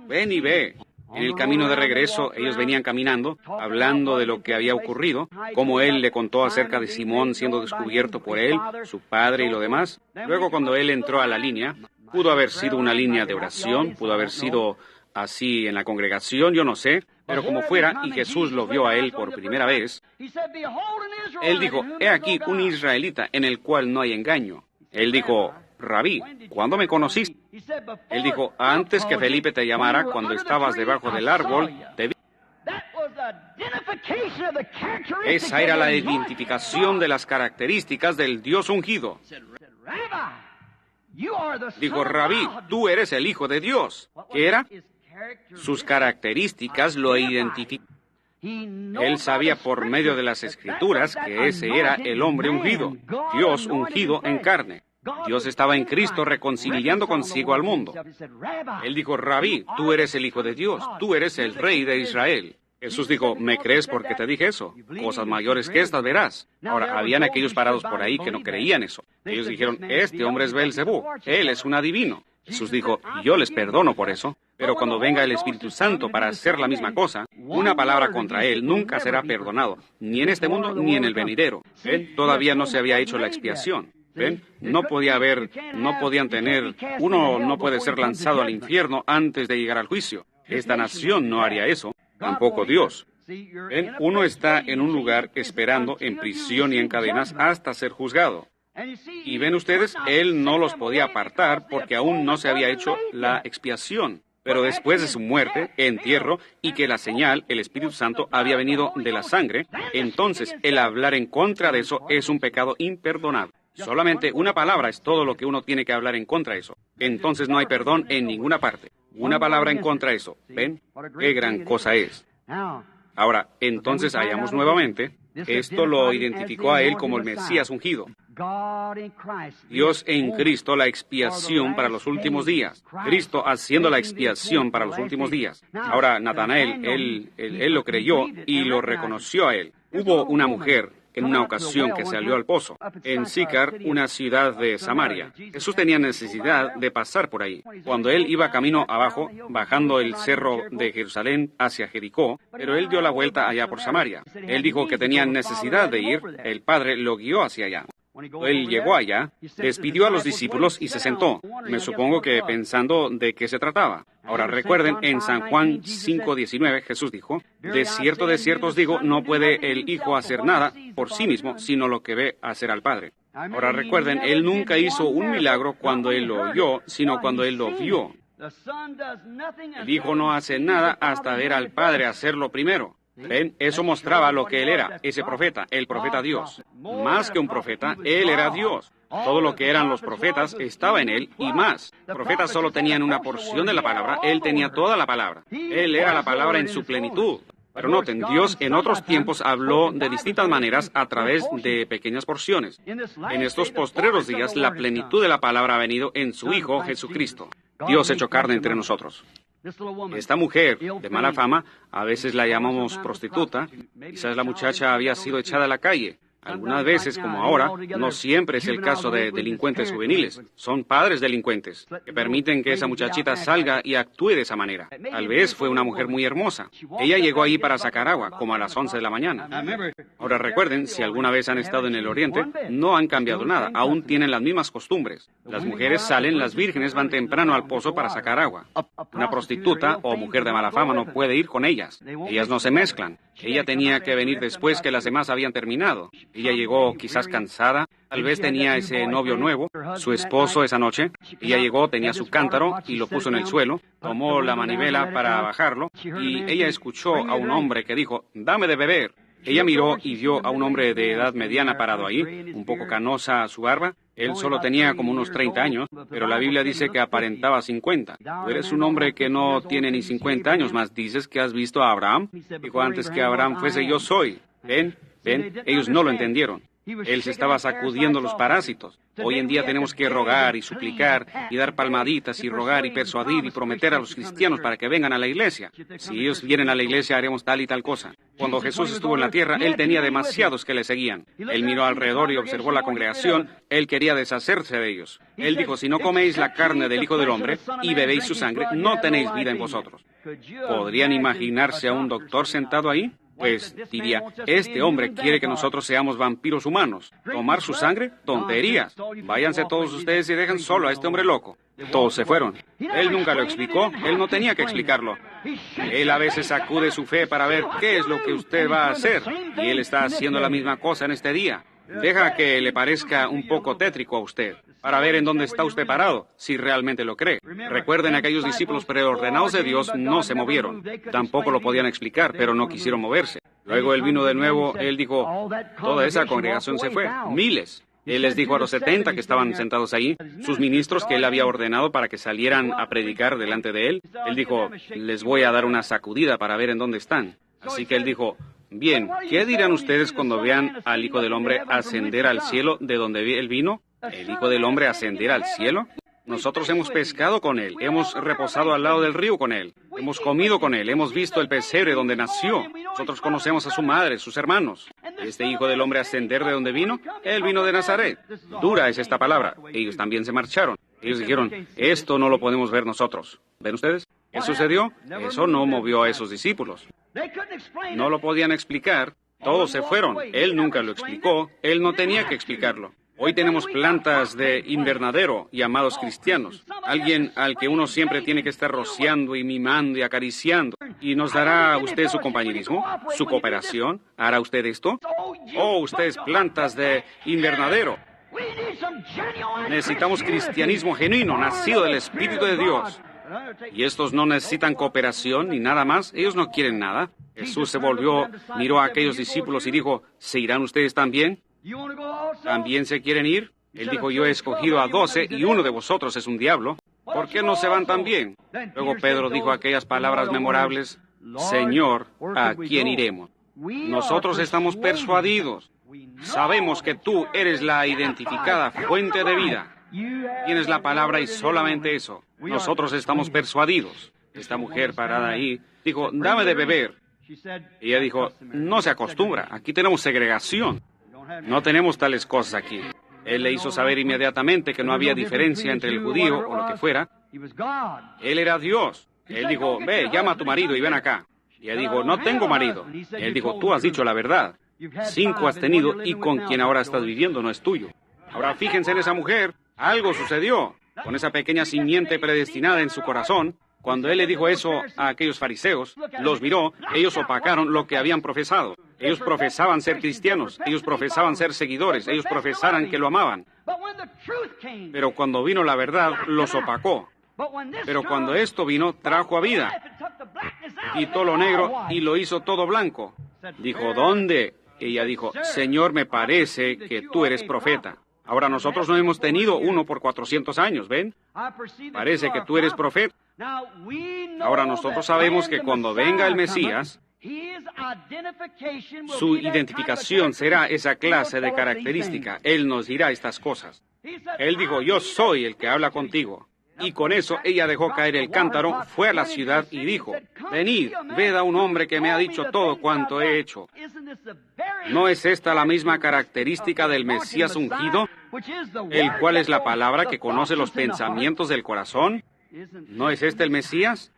Ven y ve. En el camino de regreso, ellos venían caminando, hablando de lo que había ocurrido, cómo él le contó acerca de Simón siendo descubierto por él, su padre y lo demás. Luego, cuando él entró a la línea, pudo haber sido una línea de oración, pudo haber sido así en la congregación, yo no sé, pero como fuera, y Jesús lo vio a él por primera vez, él dijo, he aquí un israelita en el cual no hay engaño. Él dijo, Rabí, ¿cuándo me conociste? Él dijo, antes que Felipe te llamara, cuando estabas debajo del árbol, te vi. Esa era la identificación de las características del Dios ungido. Dijo, Rabí, tú eres el Hijo de Dios. ¿Qué era? Sus características lo identificaban. Él sabía por medio de las Escrituras que ese era el hombre ungido, Dios ungido en carne. Dios estaba en Cristo reconciliando consigo al mundo. Él dijo, Rabí, tú eres el Hijo de Dios, tú eres el Rey de Israel. Jesús dijo, ¿me crees porque te dije eso? Cosas mayores que estas verás. Ahora, habían aquellos parados por ahí que no creían eso. Ellos dijeron, este hombre es Beelzebú, él es un adivino. Jesús dijo, yo les perdono por eso, pero cuando venga el Espíritu Santo para hacer la misma cosa, una palabra contra él nunca será perdonado, ni en este mundo ni en el venidero. ¿Ven? Todavía no se había hecho la expiación. ¿Ven? No podían tener, uno no puede ser lanzado al infierno antes de llegar al juicio. Esta nación no haría eso, tampoco Dios. ¿Ven? Uno está en un lugar esperando en prisión y en cadenas hasta ser juzgado. Y ven ustedes, él no los podía apartar porque aún no se había hecho la expiación. Pero después de su muerte, entierro, y que la señal, el Espíritu Santo, había venido de la sangre, entonces el hablar en contra de eso es un pecado imperdonable. Solamente una palabra es todo lo que uno tiene que hablar en contra de eso. Entonces no hay perdón en ninguna parte. Una palabra en contra de eso. ¿Ven? ¡Qué gran cosa es! Ahora, entonces hallamos nuevamente, esto lo identificó a él como el Mesías ungido. Dios en Cristo, la expiación para los últimos días. Cristo haciendo la expiación para los últimos días. Ahora, Natanael, él lo creyó y lo reconoció a él. Hubo una mujer en una ocasión que salió al pozo, en Sícar, una ciudad de Samaria. Jesús tenía necesidad de pasar por ahí. Cuando él iba camino abajo, bajando el cerro de Jerusalén hacia Jericó, pero él dio la vuelta allá por Samaria. Él dijo que tenía necesidad de ir, el Padre lo guió hacia allá. Él llegó allá, despidió a los discípulos y se sentó. Me supongo que pensando de qué se trataba. Ahora recuerden, en San Juan 5:19, Jesús dijo, de cierto os digo, no puede el Hijo hacer nada por sí mismo, sino lo que ve hacer al Padre. Ahora recuerden, él nunca hizo un milagro cuando él lo oyó, sino cuando él lo vio. El Hijo no hace nada hasta ver al Padre hacerlo primero. ¿Ven? Eso mostraba lo que él era, ese profeta, el profeta Dios. Más que un profeta, él era Dios. Todo lo que eran los profetas estaba en él y más. Los profetas solo tenían una porción de la palabra, él tenía toda la palabra. Él era la palabra en su plenitud. Pero noten, Dios en otros tiempos habló de distintas maneras a través de pequeñas porciones. En estos postreros días, la plenitud de la palabra ha venido en su Hijo Jesucristo. Dios hecho carne entre nosotros. Esta mujer de mala fama, a veces la llamamos prostituta, quizás la muchacha había sido echada a la calle. Algunas veces, como ahora, no siempre es el caso de delincuentes juveniles. Son padres delincuentes que permiten que esa muchachita salga y actúe de esa manera. Tal vez fue una mujer muy hermosa. Ella llegó ahí para sacar agua, como a las 11 de la mañana. Ahora recuerden, si alguna vez han estado en el Oriente, no han cambiado nada. Aún tienen las mismas costumbres. Las mujeres salen, las vírgenes van temprano al pozo para sacar agua. Una prostituta o mujer de mala fama no puede ir con ellas. Ellas no se mezclan. Ella tenía que venir después que las demás habían terminado. Ella llegó quizás cansada, tal vez tenía ese novio nuevo, su esposo esa noche. Ella llegó, tenía su cántaro y lo puso en el suelo, tomó la manivela para bajarlo y ella escuchó a un hombre que dijo, dame de beber. Ella miró y vio a un hombre de edad mediana parado ahí, un poco canosa su barba. Él solo tenía como unos 30 años, pero la Biblia dice que aparentaba 50. Tú eres un hombre que no tiene ni 50 años, mas dices que has visto a Abraham. Dijo, antes que Abraham fuese, yo soy. Ven, ellos no lo entendieron. Él se estaba sacudiendo los parásitos. Hoy en día tenemos que rogar y suplicar y dar palmaditas y rogar y persuadir y prometer a los cristianos para que vengan a la iglesia. Si ellos vienen a la iglesia, haremos tal y tal cosa. Cuando Jesús estuvo en la tierra, Él tenía demasiados que le seguían. Él miró alrededor y observó la congregación. Él quería deshacerse de ellos. Él dijo, si no coméis la carne del Hijo del Hombre y bebéis su sangre, no tenéis vida en vosotros. ¿Podrían imaginarse a un doctor sentado ahí? Pues diría, este hombre quiere que nosotros seamos vampiros humanos. ¿Tomar su sangre? Tonterías. Váyanse todos ustedes y dejen solo a este hombre loco. Todos se fueron. Él nunca lo explicó. Él no tenía que explicarlo. Él a veces sacude su fe para ver qué es lo que usted va a hacer. Y Él está haciendo la misma cosa en este día. Deja que le parezca un poco tétrico a usted, para ver en dónde está usted parado, si realmente lo cree. Recuerden, aquellos discípulos preordenados de Dios no se movieron. Tampoco lo podían explicar, pero no quisieron moverse. Luego Él vino de nuevo, Él dijo, toda esa congregación se fue, miles. Él les dijo a los 70 que estaban sentados ahí, sus ministros que Él había ordenado para que salieran a predicar delante de Él. Él dijo, les voy a dar una sacudida para ver en dónde están. Así que Él dijo, bien, ¿qué dirán ustedes cuando vean al Hijo del Hombre ascender al cielo de donde Él vino? ¿El Hijo del Hombre ascender al cielo? Nosotros hemos pescado con Él, hemos reposado al lado del río con Él, hemos comido con Él, hemos visto el pesebre donde nació. Nosotros conocemos a su madre, sus hermanos. ¿Este Hijo del Hombre ascender de donde vino? Él vino de Nazaret. Dura es esta palabra. Ellos también se marcharon. Ellos dijeron, esto no lo podemos ver nosotros. ¿Ven ustedes? ¿Qué sucedió? Eso no movió a esos discípulos. No lo podían explicar. Todos se fueron. Él nunca lo explicó. Él no tenía que explicarlo. Hoy tenemos plantas de invernadero llamados cristianos. Alguien al que uno siempre tiene que estar rociando y mimando y acariciando. ¿Y nos dará usted su compañerismo? ¿Su cooperación? ¿Hará usted esto? Oh, ustedes plantas de invernadero. Necesitamos cristianismo genuino, nacido del Espíritu de Dios. Y estos no necesitan cooperación ni nada más. Ellos no quieren nada. Jesús se volvió, miró a aquellos discípulos y dijo, ¿se irán ustedes también? ¿También se quieren ir? Él dijo, yo he escogido a 12 y uno de vosotros es un diablo. ¿Por qué no se van también? Luego Pedro dijo aquellas palabras memorables, Señor, ¿a quién iremos? Nosotros estamos persuadidos. Sabemos que tú eres la identificada fuente de vida. Tienes la palabra y solamente eso. Nosotros estamos persuadidos. Esta mujer parada ahí dijo, dame de beber. Ella dijo, no se acostumbra, aquí tenemos segregación. No tenemos tales cosas aquí. Él le hizo saber inmediatamente que no había diferencia entre el judío o lo que fuera. Él era Dios. Él dijo, ve, llama a tu marido y ven acá. Y ella dijo, no tengo marido. Él dijo, tú has dicho la verdad. 5 has tenido y con quien ahora estás viviendo no es tuyo. Ahora fíjense en esa mujer. Algo sucedió con esa pequeña simiente predestinada en su corazón. Cuando él le dijo eso a aquellos fariseos, los miró, ellos opacaron lo que habían profesado. Ellos profesaban ser cristianos, ellos profesaban ser seguidores, ellos profesaran que lo amaban. Pero cuando vino la verdad, los opacó. Pero cuando esto vino, trajo a vida. Quitó lo negro y lo hizo todo blanco. Dijo, ¿dónde? Ella dijo, Señor, me parece que tú eres profeta. Ahora nosotros no hemos tenido uno por 400 años, ¿ven? Parece que tú eres profeta. Ahora nosotros sabemos que cuando venga el Mesías, su identificación será esa clase de característica. Él nos dirá estas cosas. Él dijo, yo soy el que habla contigo. Y con eso ella dejó caer el cántaro, fue a la ciudad y dijo, venid, ved a un hombre que me ha dicho todo cuanto he hecho. ¿No es esta la misma característica del Mesías ungido, el cual es la palabra que conoce los pensamientos del corazón? ¿No es este el Mesías?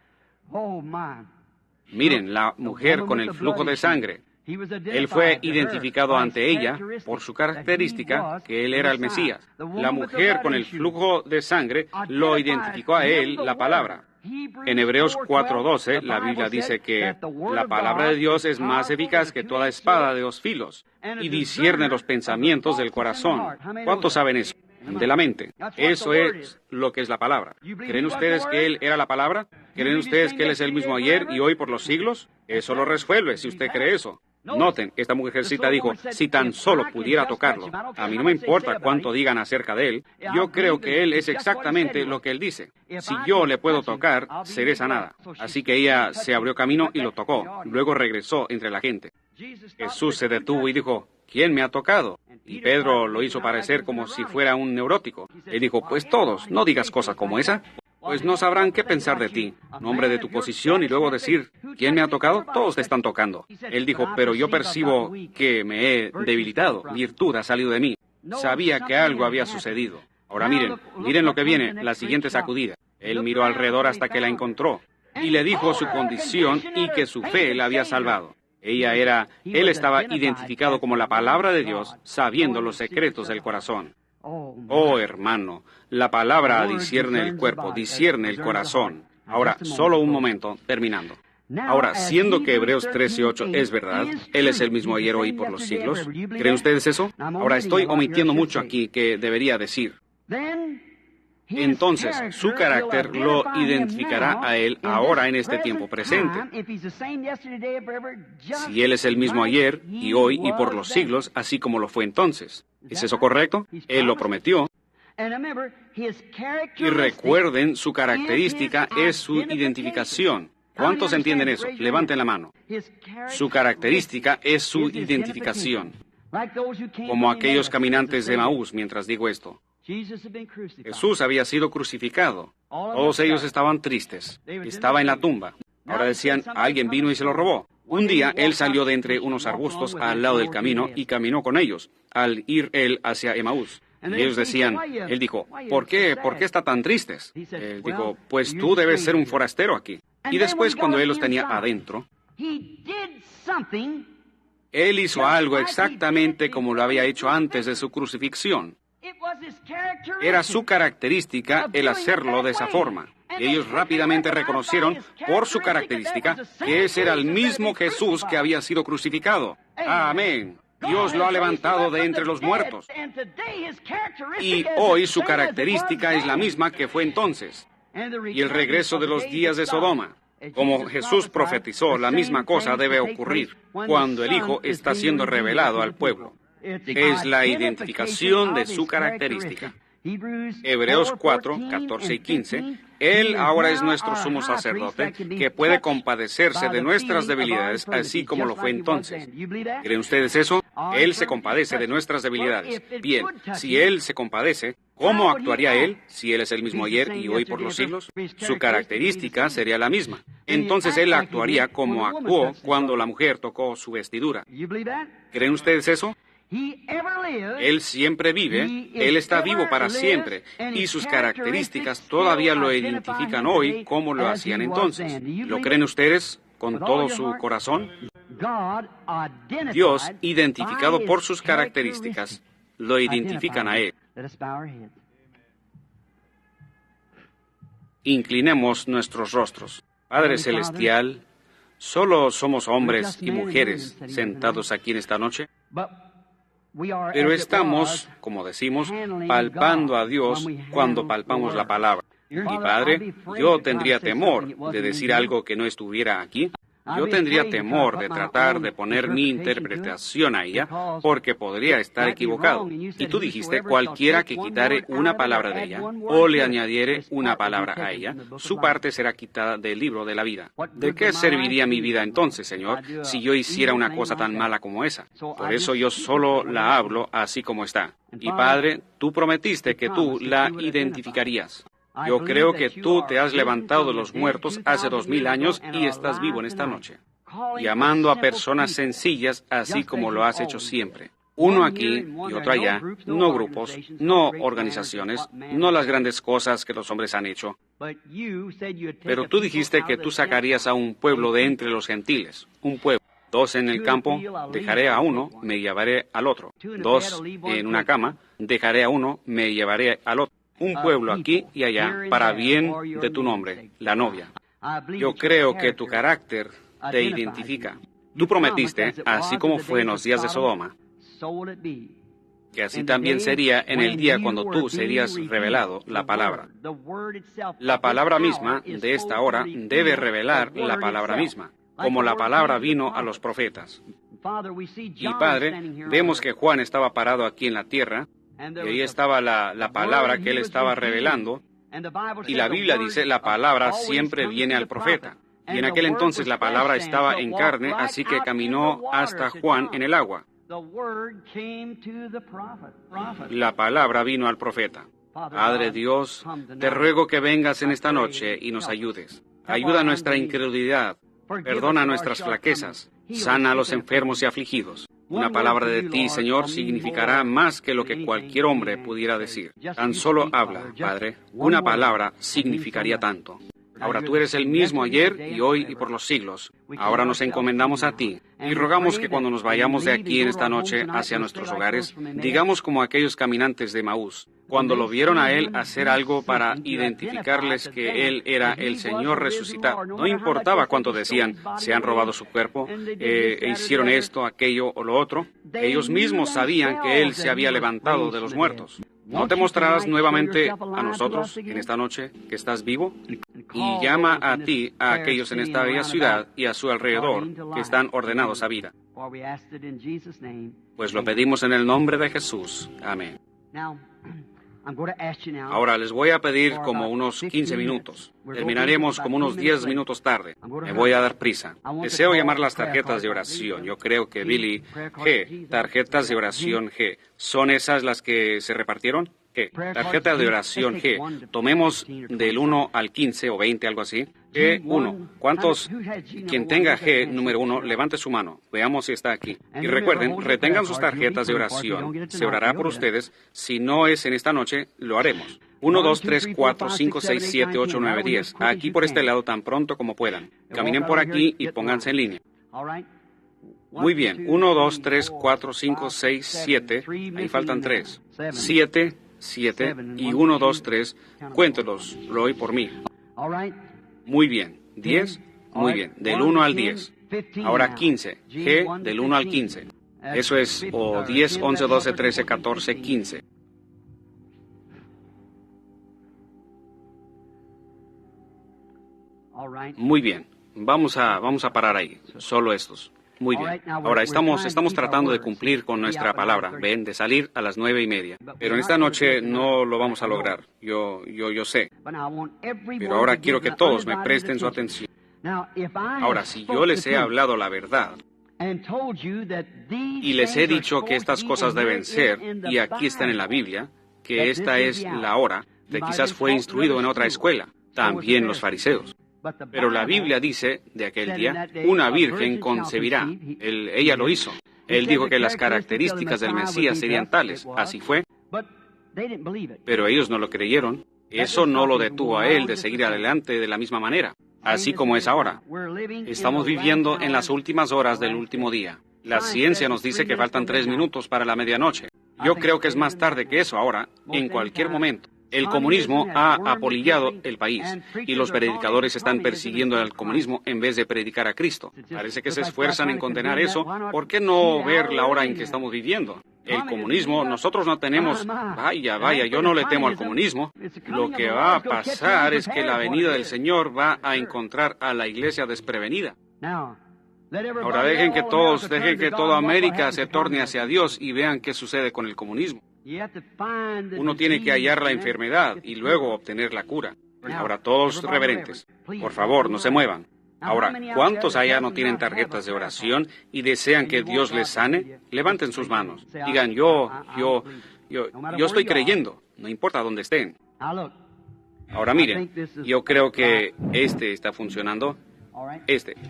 Miren, la mujer con el flujo de sangre. Él fue identificado ante ella por su característica que él era el Mesías. La mujer con el flujo de sangre lo identificó a él la palabra. En Hebreos 4:12, la Biblia dice que la palabra de Dios es más eficaz que toda espada de 2 filos y discierne los pensamientos del corazón. ¿Cuántos saben eso? De la mente. Eso es lo que es la palabra. ¿Creen ustedes que Él era la palabra? ¿Creen ustedes que Él es el mismo ayer y hoy por los siglos? Eso lo resuelve, si usted cree eso. Noten, esta mujercita dijo, si tan solo pudiera tocarlo. A mí no me importa cuánto digan acerca de Él. Yo creo que Él es exactamente lo que Él dice. Si yo le puedo tocar, seré sanada. Así que ella se abrió camino y lo tocó. Luego regresó entre la gente. Jesús se detuvo y dijo, ¿quién me ha tocado? Y Pedro lo hizo parecer como si fuera un neurótico. Él dijo, pues todos, no digas cosas como esa. Pues no sabrán qué pensar de ti, nombre de tu posición, y luego decir, ¿quién me ha tocado? Todos te están tocando. Él dijo, pero yo percibo que me he debilitado, virtud ha salido de mí. Sabía que algo había sucedido. Ahora miren lo que viene, la siguiente sacudida. Él miró alrededor hasta que la encontró, y le dijo su condición y que su fe la había salvado. Él estaba identificado como la palabra de Dios, sabiendo los secretos del corazón. Oh, hermano, la palabra discierne el cuerpo, discierne el corazón. Ahora, solo un momento, terminando. Ahora, siendo que Hebreos 13:8 es verdad, Él es el mismo ayer, hoy y por los siglos, ¿creen ustedes eso? Ahora, estoy omitiendo mucho aquí que debería decir. Entonces, su carácter lo identificará a Él ahora en este tiempo presente. Si Él es el mismo ayer, y hoy, y por los siglos, así como lo fue entonces. ¿Es eso correcto? Él lo prometió. Y recuerden, su característica es su identificación. ¿Cuántos entienden eso? Levanten la mano. Su característica es su identificación. Como aquellos caminantes de Emaús mientras digo esto. Jesús había sido crucificado. Todos ellos estaban tristes. Estaba en la tumba. Ahora decían, alguien vino y se lo robó. Un día, Él salió de entre unos arbustos al lado del camino y caminó con ellos, al ir Él hacia Emaús. Y ellos decían, Él dijo, ¿por qué está tan tristes? Él dijo, pues tú debes ser un forastero aquí. Y después, cuando Él los tenía adentro, Él hizo algo exactamente como lo había hecho antes de su crucifixión. Era su característica el hacerlo de esa forma. Y ellos rápidamente reconocieron, por su característica, que ese era el mismo Jesús que había sido crucificado. Amén. Dios lo ha levantado de entre los muertos. Y hoy su característica es la misma que fue entonces. Y el regreso de los días de Sodoma. Como Jesús profetizó, la misma cosa debe ocurrir cuando el Hijo está siendo revelado al pueblo. Es la identificación de su característica. Hebreos 4, 14 y 15. Él ahora es nuestro sumo sacerdote, que puede compadecerse de nuestras debilidades, así como lo fue entonces. ¿Creen ustedes eso? Él se compadece de nuestras debilidades. Bien, si Él se compadece, ¿cómo actuaría Él si Él es el mismo ayer y hoy por los siglos? Su característica sería la misma. Entonces Él actuaría como actuó cuando la mujer tocó su vestidura. ¿Creen ustedes eso? Él siempre vive, Él está vivo para siempre, y sus características todavía lo identifican hoy como lo hacían entonces. ¿Lo creen ustedes con todo su corazón? Dios, identificado por sus características, lo identifican a Él. Inclinemos nuestros rostros. Padre Celestial, solo somos hombres y mujeres sentados aquí en esta noche. Pero estamos, como decimos, palpando a Dios cuando palpamos la palabra. Y Padre, yo tendría temor de decir algo que no estuviera aquí. Yo tendría temor de tratar de poner mi interpretación a ella, porque podría estar equivocado. Y tú dijiste, cualquiera que quitare una palabra de ella, o le añadiere una palabra a ella, su parte será quitada del libro de la vida. ¿De qué serviría mi vida entonces, Señor, si yo hiciera una cosa tan mala como esa? Por eso yo solo la hablo así como está. Y Padre, tú prometiste que tú la identificarías. Yo creo que tú te has levantado de los muertos hace 2000 años y estás vivo en esta noche, llamando a personas sencillas así como lo has hecho siempre. Uno aquí y otro allá, no grupos, no organizaciones, no las grandes cosas que los hombres han hecho. Pero tú dijiste que tú sacarías a un pueblo de entre los gentiles, un pueblo. 2 en el campo, dejaré a uno, me llevaré al otro. 2 en una cama, dejaré a uno, me llevaré al otro. Un pueblo aquí y allá, para bien de tu nombre, la novia. Yo creo que tu carácter te identifica. Tú prometiste, así como fue en los días de Sodoma, que así también sería en el día cuando tú serías revelado la palabra. La palabra misma de esta hora debe revelar la palabra misma, como la palabra vino a los profetas. Y Padre, vemos que Juan estaba parado aquí en la tierra, y ahí estaba la palabra que él estaba revelando, y la Biblia dice, la palabra siempre viene al profeta. Y en aquel entonces la palabra estaba en carne, así que caminó hasta Juan en el agua. La palabra vino al profeta. Padre Dios, te ruego que vengas en esta noche y nos ayudes. Ayuda nuestra incredulidad. Perdona nuestras flaquezas. Sana a los enfermos y afligidos. Una palabra de ti, Señor, significará más que lo que cualquier hombre pudiera decir. Tan solo habla, Padre. Una palabra significaría tanto. Ahora tú eres el mismo ayer y hoy y por los siglos. Ahora nos encomendamos a ti y rogamos que cuando nos vayamos de aquí en esta noche hacia nuestros hogares, digamos como aquellos caminantes de Maús, cuando lo vieron a él hacer algo para identificarles que él era el Señor resucitado. No importaba cuánto decían, se han robado su cuerpo, hicieron esto, aquello o lo otro. Ellos mismos sabían que él se había levantado de los muertos. ¿No te mostrarás nuevamente a nosotros en esta noche que estás vivo? Y llama a ti a aquellos en esta bella ciudad y a su alrededor que están ordenados a vida. Pues lo pedimos en el nombre de Jesús. Amén. Ahora les voy a pedir como unos 15 minutos. Terminaremos como unos 10 minutos tarde. Me voy a dar prisa. Deseo llamar las tarjetas de oración. Yo creo que Billy G. Tarjetas de oración G. ¿Son esas las que se repartieron? G. Tarjeta de oración G. Tomemos del 1 al 15 o 20, algo así. G1. ¿Cuántos? Quien tenga G número 1, levante su mano. Veamos si está aquí. Y recuerden, retengan sus tarjetas de oración. Se orará por ustedes. Si no es en esta noche, lo haremos. 1, 2, 3, 4, 5, 6, 7, 8, 9, 10. Aquí por este lado tan pronto como puedan. Caminen por aquí y pónganse en línea. Muy bien. 1, 2, 3, 4, 5, 6, 7. Ahí faltan 3. 7 y 1, 2, 3. Cuéntelos, lo oí por mí. Muy bien. 10. Muy bien. Del 1 al 10. Ahora 15. G del 1 al 15. Eso es o 10, 11, 12, 13, 14, 15. Muy bien. Vamos a parar ahí. Solo estos. Muy bien. Ahora estamos tratando de cumplir con nuestra palabra, ven, de salir a las 9:30. Pero en esta noche no lo vamos a lograr. Yo sé. Pero ahora quiero que todos me presten su atención. Ahora, si yo les he hablado la verdad y les he dicho que estas cosas deben ser, y aquí están en la Biblia, que esta es la hora, de quizás fue instruido en otra escuela, también los fariseos. Pero la Biblia dice, de aquel día, una virgen concebirá. Ella lo hizo. Él dijo que las características del Mesías serían tales. Así fue. Pero ellos no lo creyeron. Eso no lo detuvo a él de seguir adelante de la misma manera. Así como es ahora. Estamos viviendo en las últimas horas del último día. La ciencia nos dice que faltan 3 minutos para la medianoche. Yo creo que es más tarde que eso ahora, en cualquier momento. El comunismo ha apolillado el país y los predicadores están persiguiendo al comunismo en vez de predicar a Cristo. Parece que se esfuerzan en condenar eso. ¿Por qué no ver la hora en que estamos viviendo? El comunismo, nosotros no tenemos... Vaya, yo no le temo al comunismo. Lo que va a pasar es que la venida del Señor va a encontrar a la iglesia desprevenida. Ahora dejen que toda América se torne hacia Dios y vean qué sucede con el comunismo. Uno tiene que hallar la enfermedad y luego obtener la cura. Ahora, todos reverentes, por favor, no se muevan. Ahora, ¿cuántos allá no tienen tarjetas de oración y desean que Dios les sane? Levanten sus manos. Digan, yo estoy creyendo, no importa dónde estén. Ahora miren, yo creo que este está funcionando.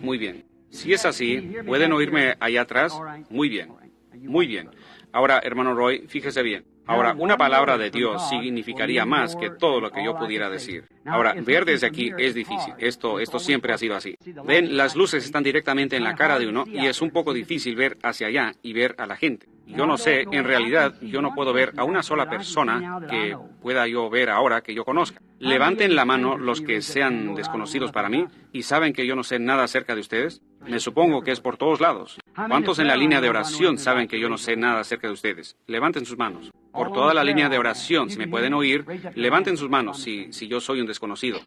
Muy bien. Si es así, ¿pueden oírme allá atrás? Muy bien. Muy bien. Ahora, hermano Roy, fíjese bien. Ahora, una palabra de Dios significaría más que todo lo que yo pudiera decir. Ahora, ver desde aquí es difícil. Esto siempre ha sido así. Ven, las luces están directamente en la cara de uno y es un poco difícil ver hacia allá y ver a la gente. Yo no sé, en realidad, yo no puedo ver a una sola persona que pueda yo ver ahora que yo conozca. Levanten la mano los que sean desconocidos para mí y saben que yo no sé nada acerca de ustedes. Me supongo que es por todos lados. ¿Cuántos en la línea de oración saben que yo no sé nada acerca de ustedes? Levanten sus manos. Por toda la línea de oración, si me pueden oír, levanten sus manos si yo soy un desconocido.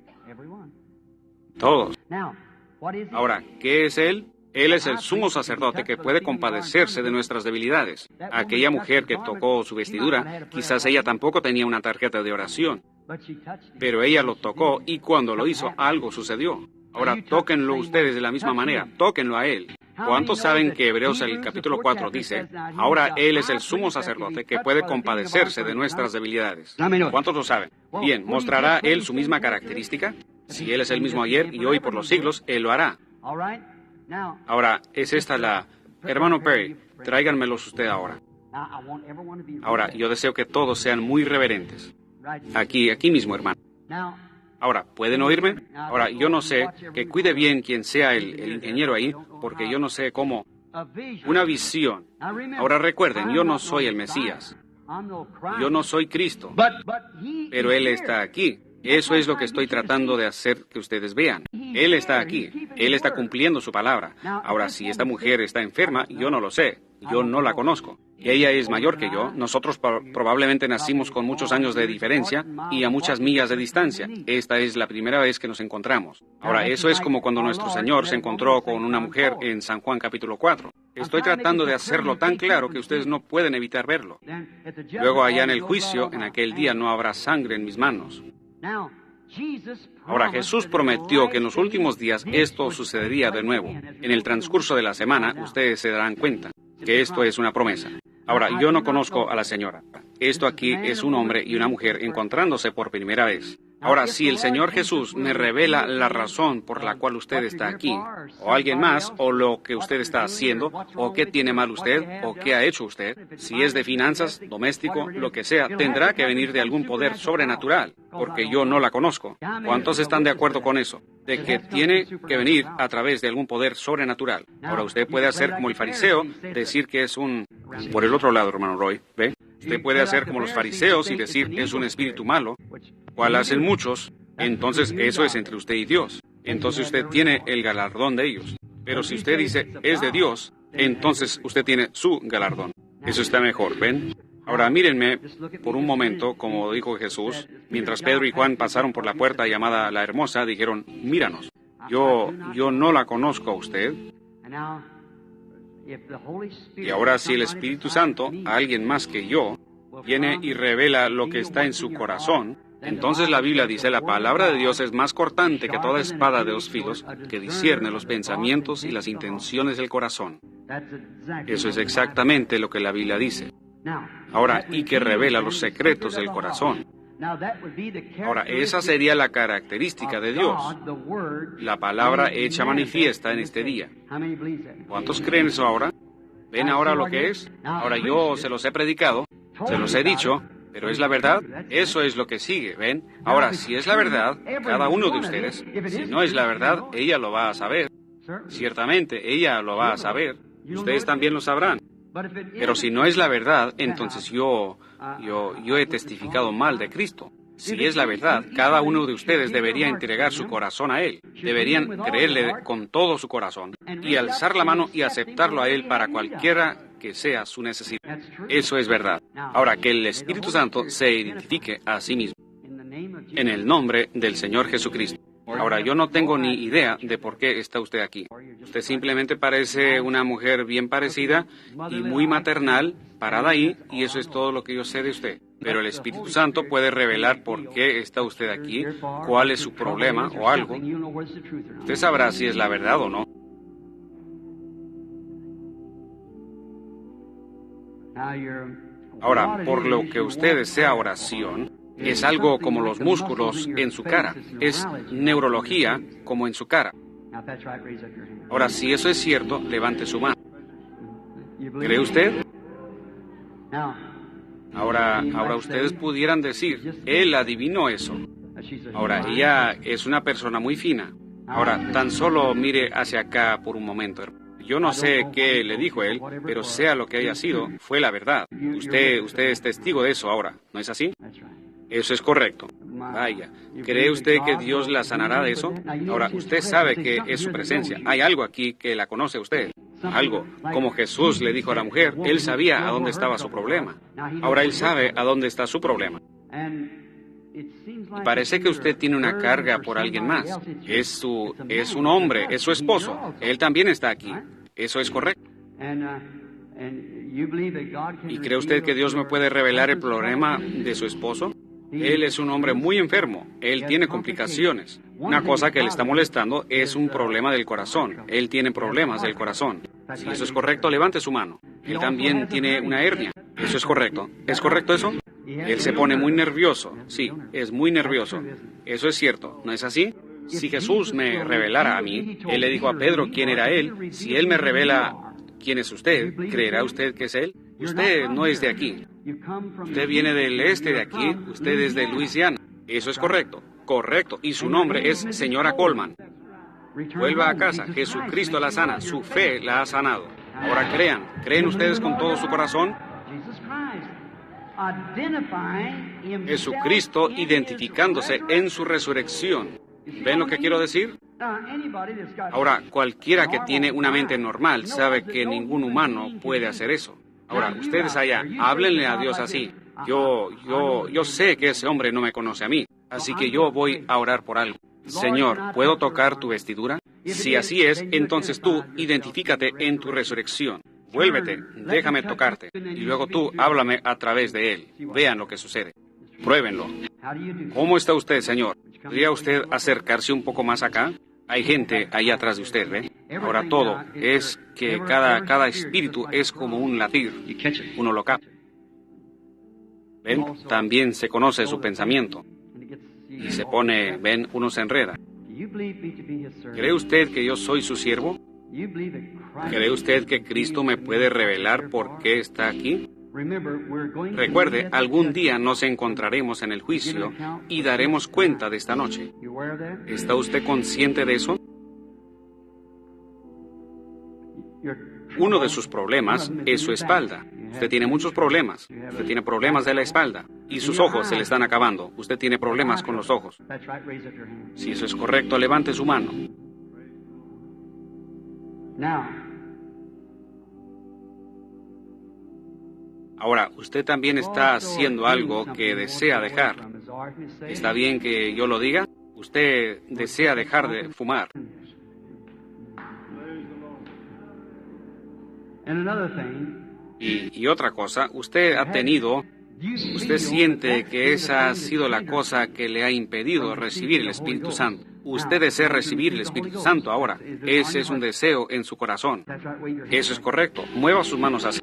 Todos. Ahora, ¿qué es Él? Él es el sumo sacerdote que puede compadecerse de nuestras debilidades. Aquella mujer que tocó su vestidura, quizás ella tampoco tenía una tarjeta de oración, pero ella lo tocó y cuando lo hizo, algo sucedió. Ahora, tóquenlo ustedes de la misma manera, tóquenlo a Él. ¿Cuántos saben que Hebreos el capítulo 4 dice, ahora Él es el sumo sacerdote que puede compadecerse de nuestras debilidades? ¿Cuántos lo saben? Bien, ¿mostrará Él su misma característica? Si Él es el mismo ayer y hoy por los siglos, Él lo hará. Ahora, es esta la... Hermano Perry, tráiganmelos usted ahora. Ahora, yo deseo que todos sean muy reverentes. Aquí mismo, hermano. Ahora, ¿pueden oírme? Ahora, yo no sé, que cuide bien quien sea el ingeniero ahí, porque yo no sé cómo... Una visión. Ahora recuerden, yo no soy el Mesías. Yo no soy Cristo. Pero Él está aquí. Eso es lo que estoy tratando de hacer que ustedes vean. Él está aquí. Él está cumpliendo su palabra. Ahora, si esta mujer está enferma, yo no lo sé. Yo no la conozco. Ella es mayor que yo. Nosotros probablemente nacimos con muchos años de diferencia y a muchas millas de distancia. Esta es la primera vez que nos encontramos. Ahora, eso es como cuando nuestro Señor se encontró con una mujer en San Juan capítulo 4. Estoy tratando de hacerlo tan claro que ustedes no pueden evitar verlo. Luego, allá en el juicio, en aquel día no habrá sangre en mis manos. Ahora, Jesús prometió que en los últimos días esto sucedería de nuevo. En el transcurso de la semana, ustedes se darán cuenta que esto es una promesa. Ahora, yo no conozco a la señora. Esto aquí es un hombre y una mujer encontrándose por primera vez. Ahora, si el Señor Jesús me revela la razón por la cual usted está aquí, o alguien más, o lo que usted está haciendo, o qué tiene mal usted, o qué ha hecho usted, si es de finanzas, doméstico, lo que sea, tendrá que venir de algún poder sobrenatural, porque yo no la conozco. ¿Cuántos están de acuerdo con eso? De que tiene que venir a través de algún poder sobrenatural. Ahora, usted puede hacer como el fariseo, decir que es un... Por el otro lado, hermano Roy, ¿ve? Usted puede hacer como los fariseos y decir es un espíritu malo, cual hacen muchos, entonces eso es entre usted y Dios. Entonces usted tiene el galardón de ellos. Pero si usted dice es de Dios, entonces usted tiene su galardón. Eso está mejor, ¿ven? Ahora mírenme por un momento, como dijo Jesús, mientras Pedro y Juan pasaron por la puerta llamada La Hermosa, dijeron, míranos, yo no la conozco a usted. Y ahora si el Espíritu Santo, a alguien más que yo, viene y revela lo que está en su corazón, entonces la Biblia dice, la palabra de Dios es más cortante que toda espada de 2 filos, que discierne los pensamientos y las intenciones del corazón. Eso es exactamente lo que la Biblia dice. Ahora, y que revela los secretos del corazón. Ahora, esa sería la característica de Dios, la palabra hecha manifiesta en este día. ¿Cuántos creen eso ahora? ¿Ven ahora lo que es? Ahora yo se los he predicado, se los he dicho, pero ¿es la verdad? Eso es lo que sigue, ¿ven? Ahora, si es la verdad, cada uno de ustedes, si no es la verdad, ella lo va a saber. Ciertamente, ella lo va a saber. Ustedes también lo sabrán. Pero si no es la verdad, entonces yo he testificado mal de Cristo. Si es la verdad, cada uno de ustedes debería entregar su corazón a Él. Deberían creerle con todo su corazón y alzar la mano y aceptarlo a Él para cualquiera que sea su necesidad. Eso es verdad. Ahora, que el Espíritu Santo se identifique a sí mismo. En el nombre del Señor Jesucristo. Ahora, yo no tengo ni idea de por qué está usted aquí. Usted simplemente parece una mujer bien parecida y muy maternal, parada ahí, y eso es todo lo que yo sé de usted. Pero el Espíritu Santo puede revelar por qué está usted aquí, cuál es su problema o algo. Usted sabrá si es la verdad o no. Ahora, por lo que usted desea oración, es algo como los músculos en su cara. Es neurología como en su cara. Ahora, si eso es cierto, levante su mano. ¿Cree usted? Ahora ustedes pudieran decir, él adivinó eso. Ahora, ella es una persona muy fina. Ahora, tan solo mire hacia acá por un momento, hermano. Yo no sé qué le dijo él, pero sea lo que haya sido, fue la verdad. Usted es testigo de eso ahora, ¿no es así? Eso es correcto. Vaya, ¿cree usted que Dios la sanará de eso? Ahora, usted sabe que es su presencia. Hay algo aquí que la conoce usted. Algo, como Jesús le dijo a la mujer, él sabía a dónde estaba su problema. Ahora él sabe a dónde está su problema. Y parece que usted tiene una carga por alguien más. Es un hombre, es su esposo. Él también está aquí. Eso es correcto. ¿Y cree usted que Dios me puede revelar el problema de su esposo? Él es un hombre muy enfermo. Él tiene complicaciones. Una cosa que le está molestando es un problema del corazón. Él tiene problemas del corazón. Si eso es correcto, levante su mano. Él también tiene una hernia. Eso es correcto. ¿Es correcto eso? Él se pone muy nervioso. Sí, es muy nervioso. Eso es cierto. ¿No es así? Si Jesús me revelara a mí, Él le dijo a Pedro quién era Él. Si Él me revela quién es usted, ¿creerá usted que es Él? Usted no es de aquí. Usted viene del este de aquí. Usted es de Luisiana. Eso es correcto. Correcto. Y su nombre es señora Coleman. Vuelva a casa. Jesucristo la sana. Su fe la ha sanado. Ahora crean. ¿Creen ustedes con todo su corazón? Jesucristo identificándose en su resurrección. ¿Ven lo que quiero decir? Ahora, cualquiera que tiene una mente normal sabe que ningún humano puede hacer eso. Ahora, ustedes allá, háblenle a Dios así. Yo sé que ese hombre no me conoce a mí, así que yo voy a orar por algo. Señor, ¿puedo tocar tu vestidura? Si así es, entonces tú identifícate en tu resurrección. Vuélvete, déjame tocarte, y luego tú háblame a través de él. Vean lo que sucede. Pruébenlo. ¿Cómo está usted, Señor? ¿Podría usted acercarse un poco más acá? Hay gente ahí atrás de usted, ¿ve? Ahora todo es que cada espíritu es como un latir. Uno lo capta. ¿Ven? También se conoce su pensamiento. Y se pone, ven, uno se enreda. ¿Cree usted que yo soy su siervo? ¿Cree usted que Cristo me puede revelar por qué está aquí? Recuerde, algún día nos encontraremos en el juicio y daremos cuenta de esta noche. ¿Está usted consciente de eso? Uno de sus problemas es su espalda. Usted tiene muchos problemas. Usted tiene problemas de la espalda. Y sus ojos se le están acabando. Usted tiene problemas con los ojos. Si eso es correcto, levante su mano. Ahora, usted también está haciendo algo que desea dejar. ¿Está bien que yo lo diga? Usted desea dejar de fumar. Y otra cosa, usted siente que esa ha sido la cosa que le ha impedido recibir el Espíritu Santo. Usted desea recibir el Espíritu Santo ahora. Ese es un deseo en su corazón. Eso es correcto. Mueva sus manos así.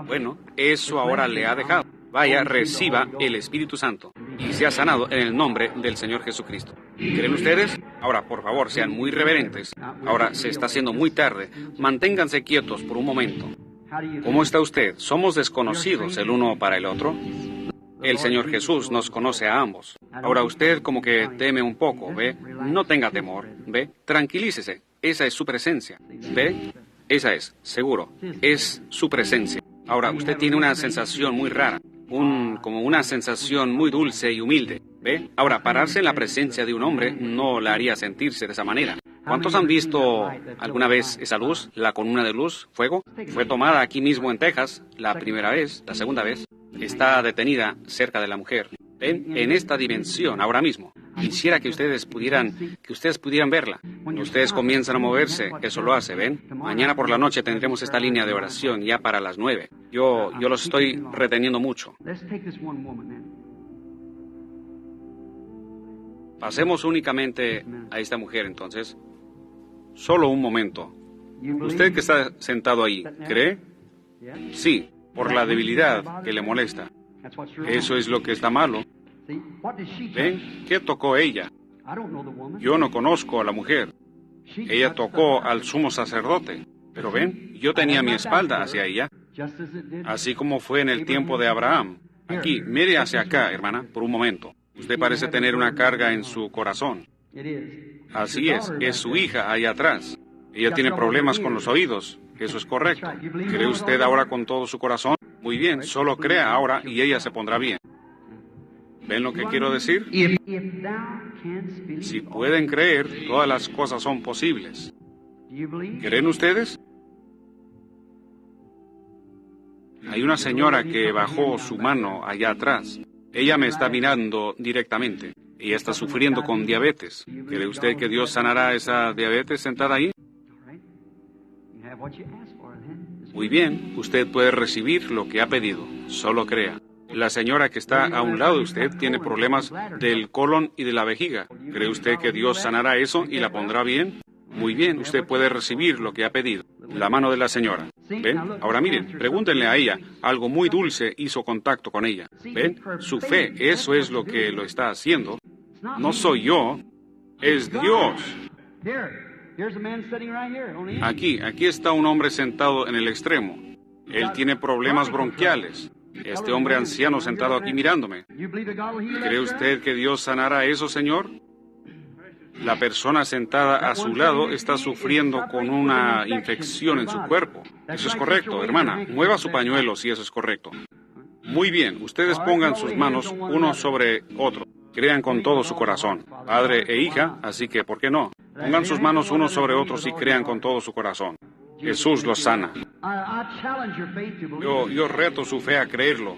Bueno, eso ahora le ha dejado. Vaya, reciba el Espíritu Santo y sea sanado en el nombre del Señor Jesucristo. ¿Creen ustedes? Ahora, por favor, sean muy reverentes. Ahora, se está haciendo muy tarde. Manténganse quietos por un momento. ¿Cómo está usted? ¿Somos desconocidos el uno para el otro? El Señor Jesús nos conoce a ambos. Ahora usted como que teme un poco, ¿ve? No tenga temor, ¿ve? Tranquilícese. Esa es su presencia, ¿ve? Esa es, seguro, es su presencia. Ahora, usted tiene una sensación muy rara, como una sensación muy dulce y humilde, ¿ve? Ahora, pararse en la presencia de un hombre no la haría sentirse de esa manera. ¿Cuántos han visto alguna vez esa luz, la columna de luz, fuego? Fue tomada aquí mismo en Texas, la primera vez, la segunda vez. Está detenida cerca de la mujer. ¿Ven? En esta dimensión, ahora mismo. Quisiera que ustedes pudieran verla. Ustedes comienzan a moverse, eso lo hace, ¿ven? Mañana por la noche tendremos esta línea de oración ya para las 9. Yo los estoy reteniendo mucho. Pasemos únicamente a esta mujer, entonces. Solo un momento. Usted que está sentado ahí, ¿cree? Sí, por la debilidad que le molesta. Eso es lo que está malo. ¿Ven? ¿Qué tocó ella? Yo no conozco a la mujer. Ella tocó al sumo sacerdote. Pero ven, yo tenía mi espalda hacia ella, así como fue en el tiempo de Abraham. Aquí, mire hacia acá, hermana, por un momento. Usted parece tener una carga en su corazón. Así es su hija ahí atrás. Ella tiene problemas con los oídos. Eso es correcto. ¿Cree usted ahora con todo su corazón? Muy bien, solo crea ahora y ella se pondrá bien. ¿Ven lo que quiero decir? Si pueden creer, todas las cosas son posibles. ¿Creen ustedes? Hay una señora que bajó su mano allá atrás. Ella me está mirando directamente. Ella está sufriendo con diabetes. ¿Cree usted que Dios sanará esa diabetes sentada ahí? Muy bien, usted puede recibir lo que ha pedido. Solo crea. La señora que está a un lado de usted tiene problemas del colon y de la vejiga. ¿Cree usted que Dios sanará eso y la pondrá bien? Muy bien, usted puede recibir lo que ha pedido. La mano de la señora. ¿Ven? Ahora miren, pregúntenle a ella. Algo muy dulce hizo contacto con ella. ¿Ven? Su fe, eso es lo que lo está haciendo. No soy yo, es Dios. Aquí está un hombre sentado en el extremo. Él tiene problemas bronquiales. Este hombre anciano sentado aquí mirándome. ¿Cree usted que Dios sanará eso, Señor? La persona sentada a su lado está sufriendo con una infección en su cuerpo. Eso es correcto, hermana. Mueva su pañuelo si eso es correcto. Muy bien, ustedes pongan sus manos uno sobre otro. Crean con todo su corazón. Padre e hija, así que, ¿por qué no? Pongan sus manos unos sobre otros y crean con todo su corazón. Jesús los sana. Yo reto su fe a creerlo.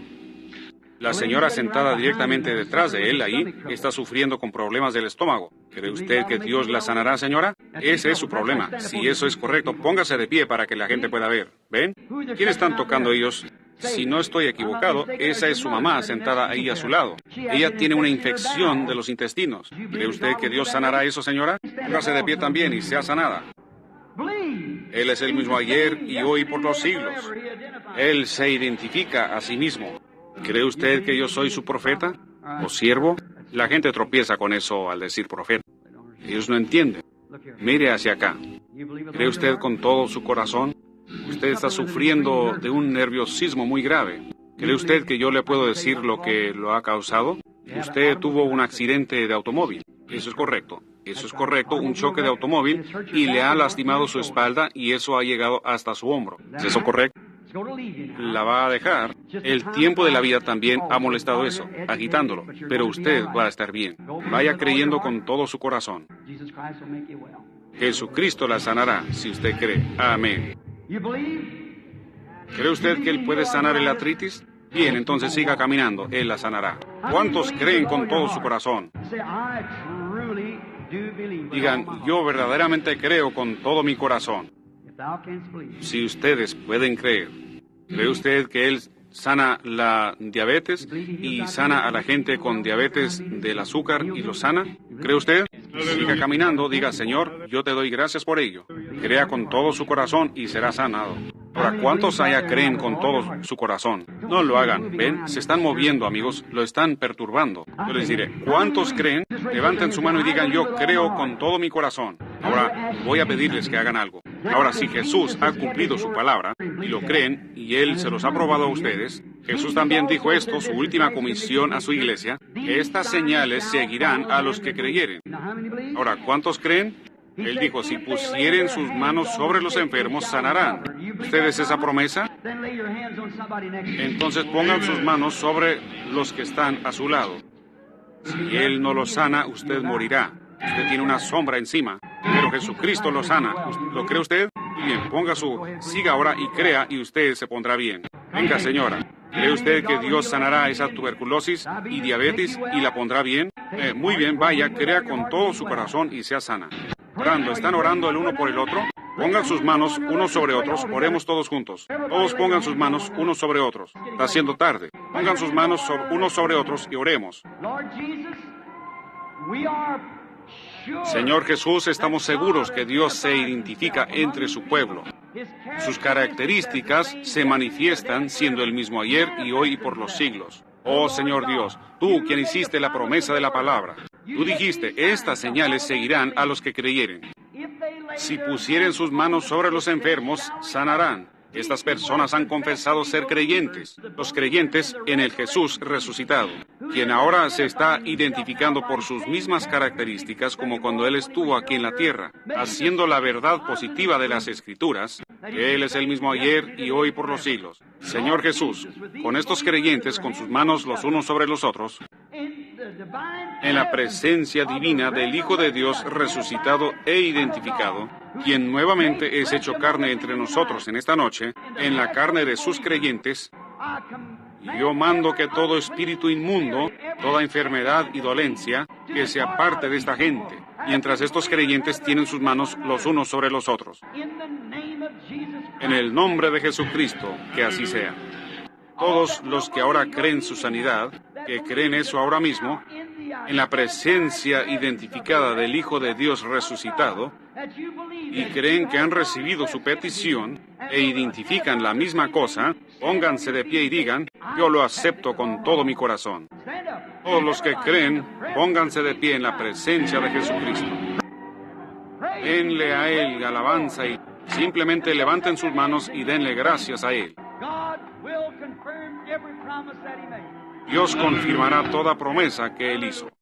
La señora sentada directamente detrás de él, ahí, está sufriendo con problemas del estómago. ¿Cree usted que Dios la sanará, señora? Ese es su problema. Si eso es correcto, póngase de pie para que la gente pueda ver. ¿Ven? ¿Quién están tocando ellos? Si no estoy equivocado, esa es su mamá sentada ahí a su lado. Ella tiene una infección de los intestinos. ¿Cree usted que Dios sanará eso, señora? Póngase de pie también y sea sanada. Él es el mismo ayer y hoy por los siglos. Él se identifica a sí mismo. ¿Cree usted que yo soy su profeta o siervo? La gente tropieza con eso al decir profeta. Ellos no entienden. Mire hacia acá. ¿Cree usted con todo su corazón? Usted está sufriendo de un nerviosismo muy grave. ¿Cree usted que yo le puedo decir lo que lo ha causado? Usted tuvo un accidente de automóvil. Eso es correcto. Eso es correcto, un choque de automóvil y le ha lastimado su espalda y eso ha llegado hasta su hombro. ¿Es eso correcto? La va a dejar. El tiempo de la vida también ha molestado eso, agitándolo. Pero usted va a estar bien. Vaya creyendo con todo su corazón. Jesucristo la sanará, si usted cree. Amén. ¿Cree usted que Él puede sanar el artritis? Bien, entonces siga caminando. Él la sanará. ¿Cuántos creen con todo su corazón? Digan, yo verdaderamente creo con todo mi corazón. Si ustedes pueden creer, ¿cree usted que Él sana la diabetes y sana a la gente con diabetes del azúcar y lo sana? ¿Cree usted? Siga caminando, diga, Señor, yo te doy gracias por ello. Crea con todo su corazón y será sanado. Ahora, ¿cuántos allá creen con todo su corazón? No lo hagan, ¿ven? Se están moviendo, amigos, lo están perturbando. Yo les diré, ¿cuántos creen? Levanten su mano y digan, yo creo con todo mi corazón. Ahora, voy a pedirles que hagan algo. Ahora, si Jesús ha cumplido su palabra, y lo creen, y Él se los ha probado a ustedes, Jesús también dijo esto, su última comisión a su iglesia, estas señales seguirán a los que creyeren. Ahora, ¿cuántos creen? Él dijo, si pusieren sus manos sobre los enfermos, sanarán. ¿Ustedes esa promesa? Entonces pongan sus manos sobre los que están a su lado. Si Él no lo sana, usted morirá. Usted tiene una sombra encima, pero Jesucristo lo sana. ¿Lo cree usted? Bien, siga ahora y crea y usted se pondrá bien. Venga, señora. ¿Cree usted que Dios sanará esa tuberculosis y diabetes y la pondrá bien? Muy bien, vaya, crea con todo su corazón y sea sana. Orando, ¿están orando el uno por el otro? Pongan sus manos unos sobre otros, oremos todos juntos. Todos pongan sus manos unos sobre otros. Está haciendo tarde. Pongan sus manos unos sobre otros y oremos. Señor Jesús, estamos seguros que Dios se identifica entre su pueblo. Sus características se manifiestan siendo el mismo ayer y hoy y por los siglos. Oh Señor Dios, tú quien hiciste la promesa de la palabra. Tú dijiste, estas señales seguirán a los que creyeren. Si pusieren sus manos sobre los enfermos, sanarán. Estas personas han confesado ser creyentes, los creyentes en el Jesús resucitado, quien ahora se está identificando por sus mismas características como cuando Él estuvo aquí en la tierra, haciendo la verdad positiva de las Escrituras, que Él es el mismo ayer y hoy por los siglos. Señor Jesús, con estos creyentes, con sus manos los unos sobre los otros, en la presencia divina del Hijo de Dios resucitado e identificado, quien nuevamente es hecho carne entre nosotros en esta noche, en la carne de sus creyentes, yo mando que todo espíritu inmundo, toda enfermedad y dolencia, que se aparte de esta gente, mientras estos creyentes tienen sus manos los unos sobre los otros. En el nombre de Jesucristo, que así sea. Todos los que ahora creen su sanidad, que creen eso ahora mismo, en la presencia identificada del Hijo de Dios resucitado, y creen que han recibido su petición e identifican la misma cosa, pónganse de pie y digan, yo lo acepto con todo mi corazón. Todos los que creen, pónganse de pie en la presencia de Jesucristo. Denle a Él alabanza y simplemente levanten sus manos y denle gracias a Él. Dios confirmará toda promesa que Él hizo.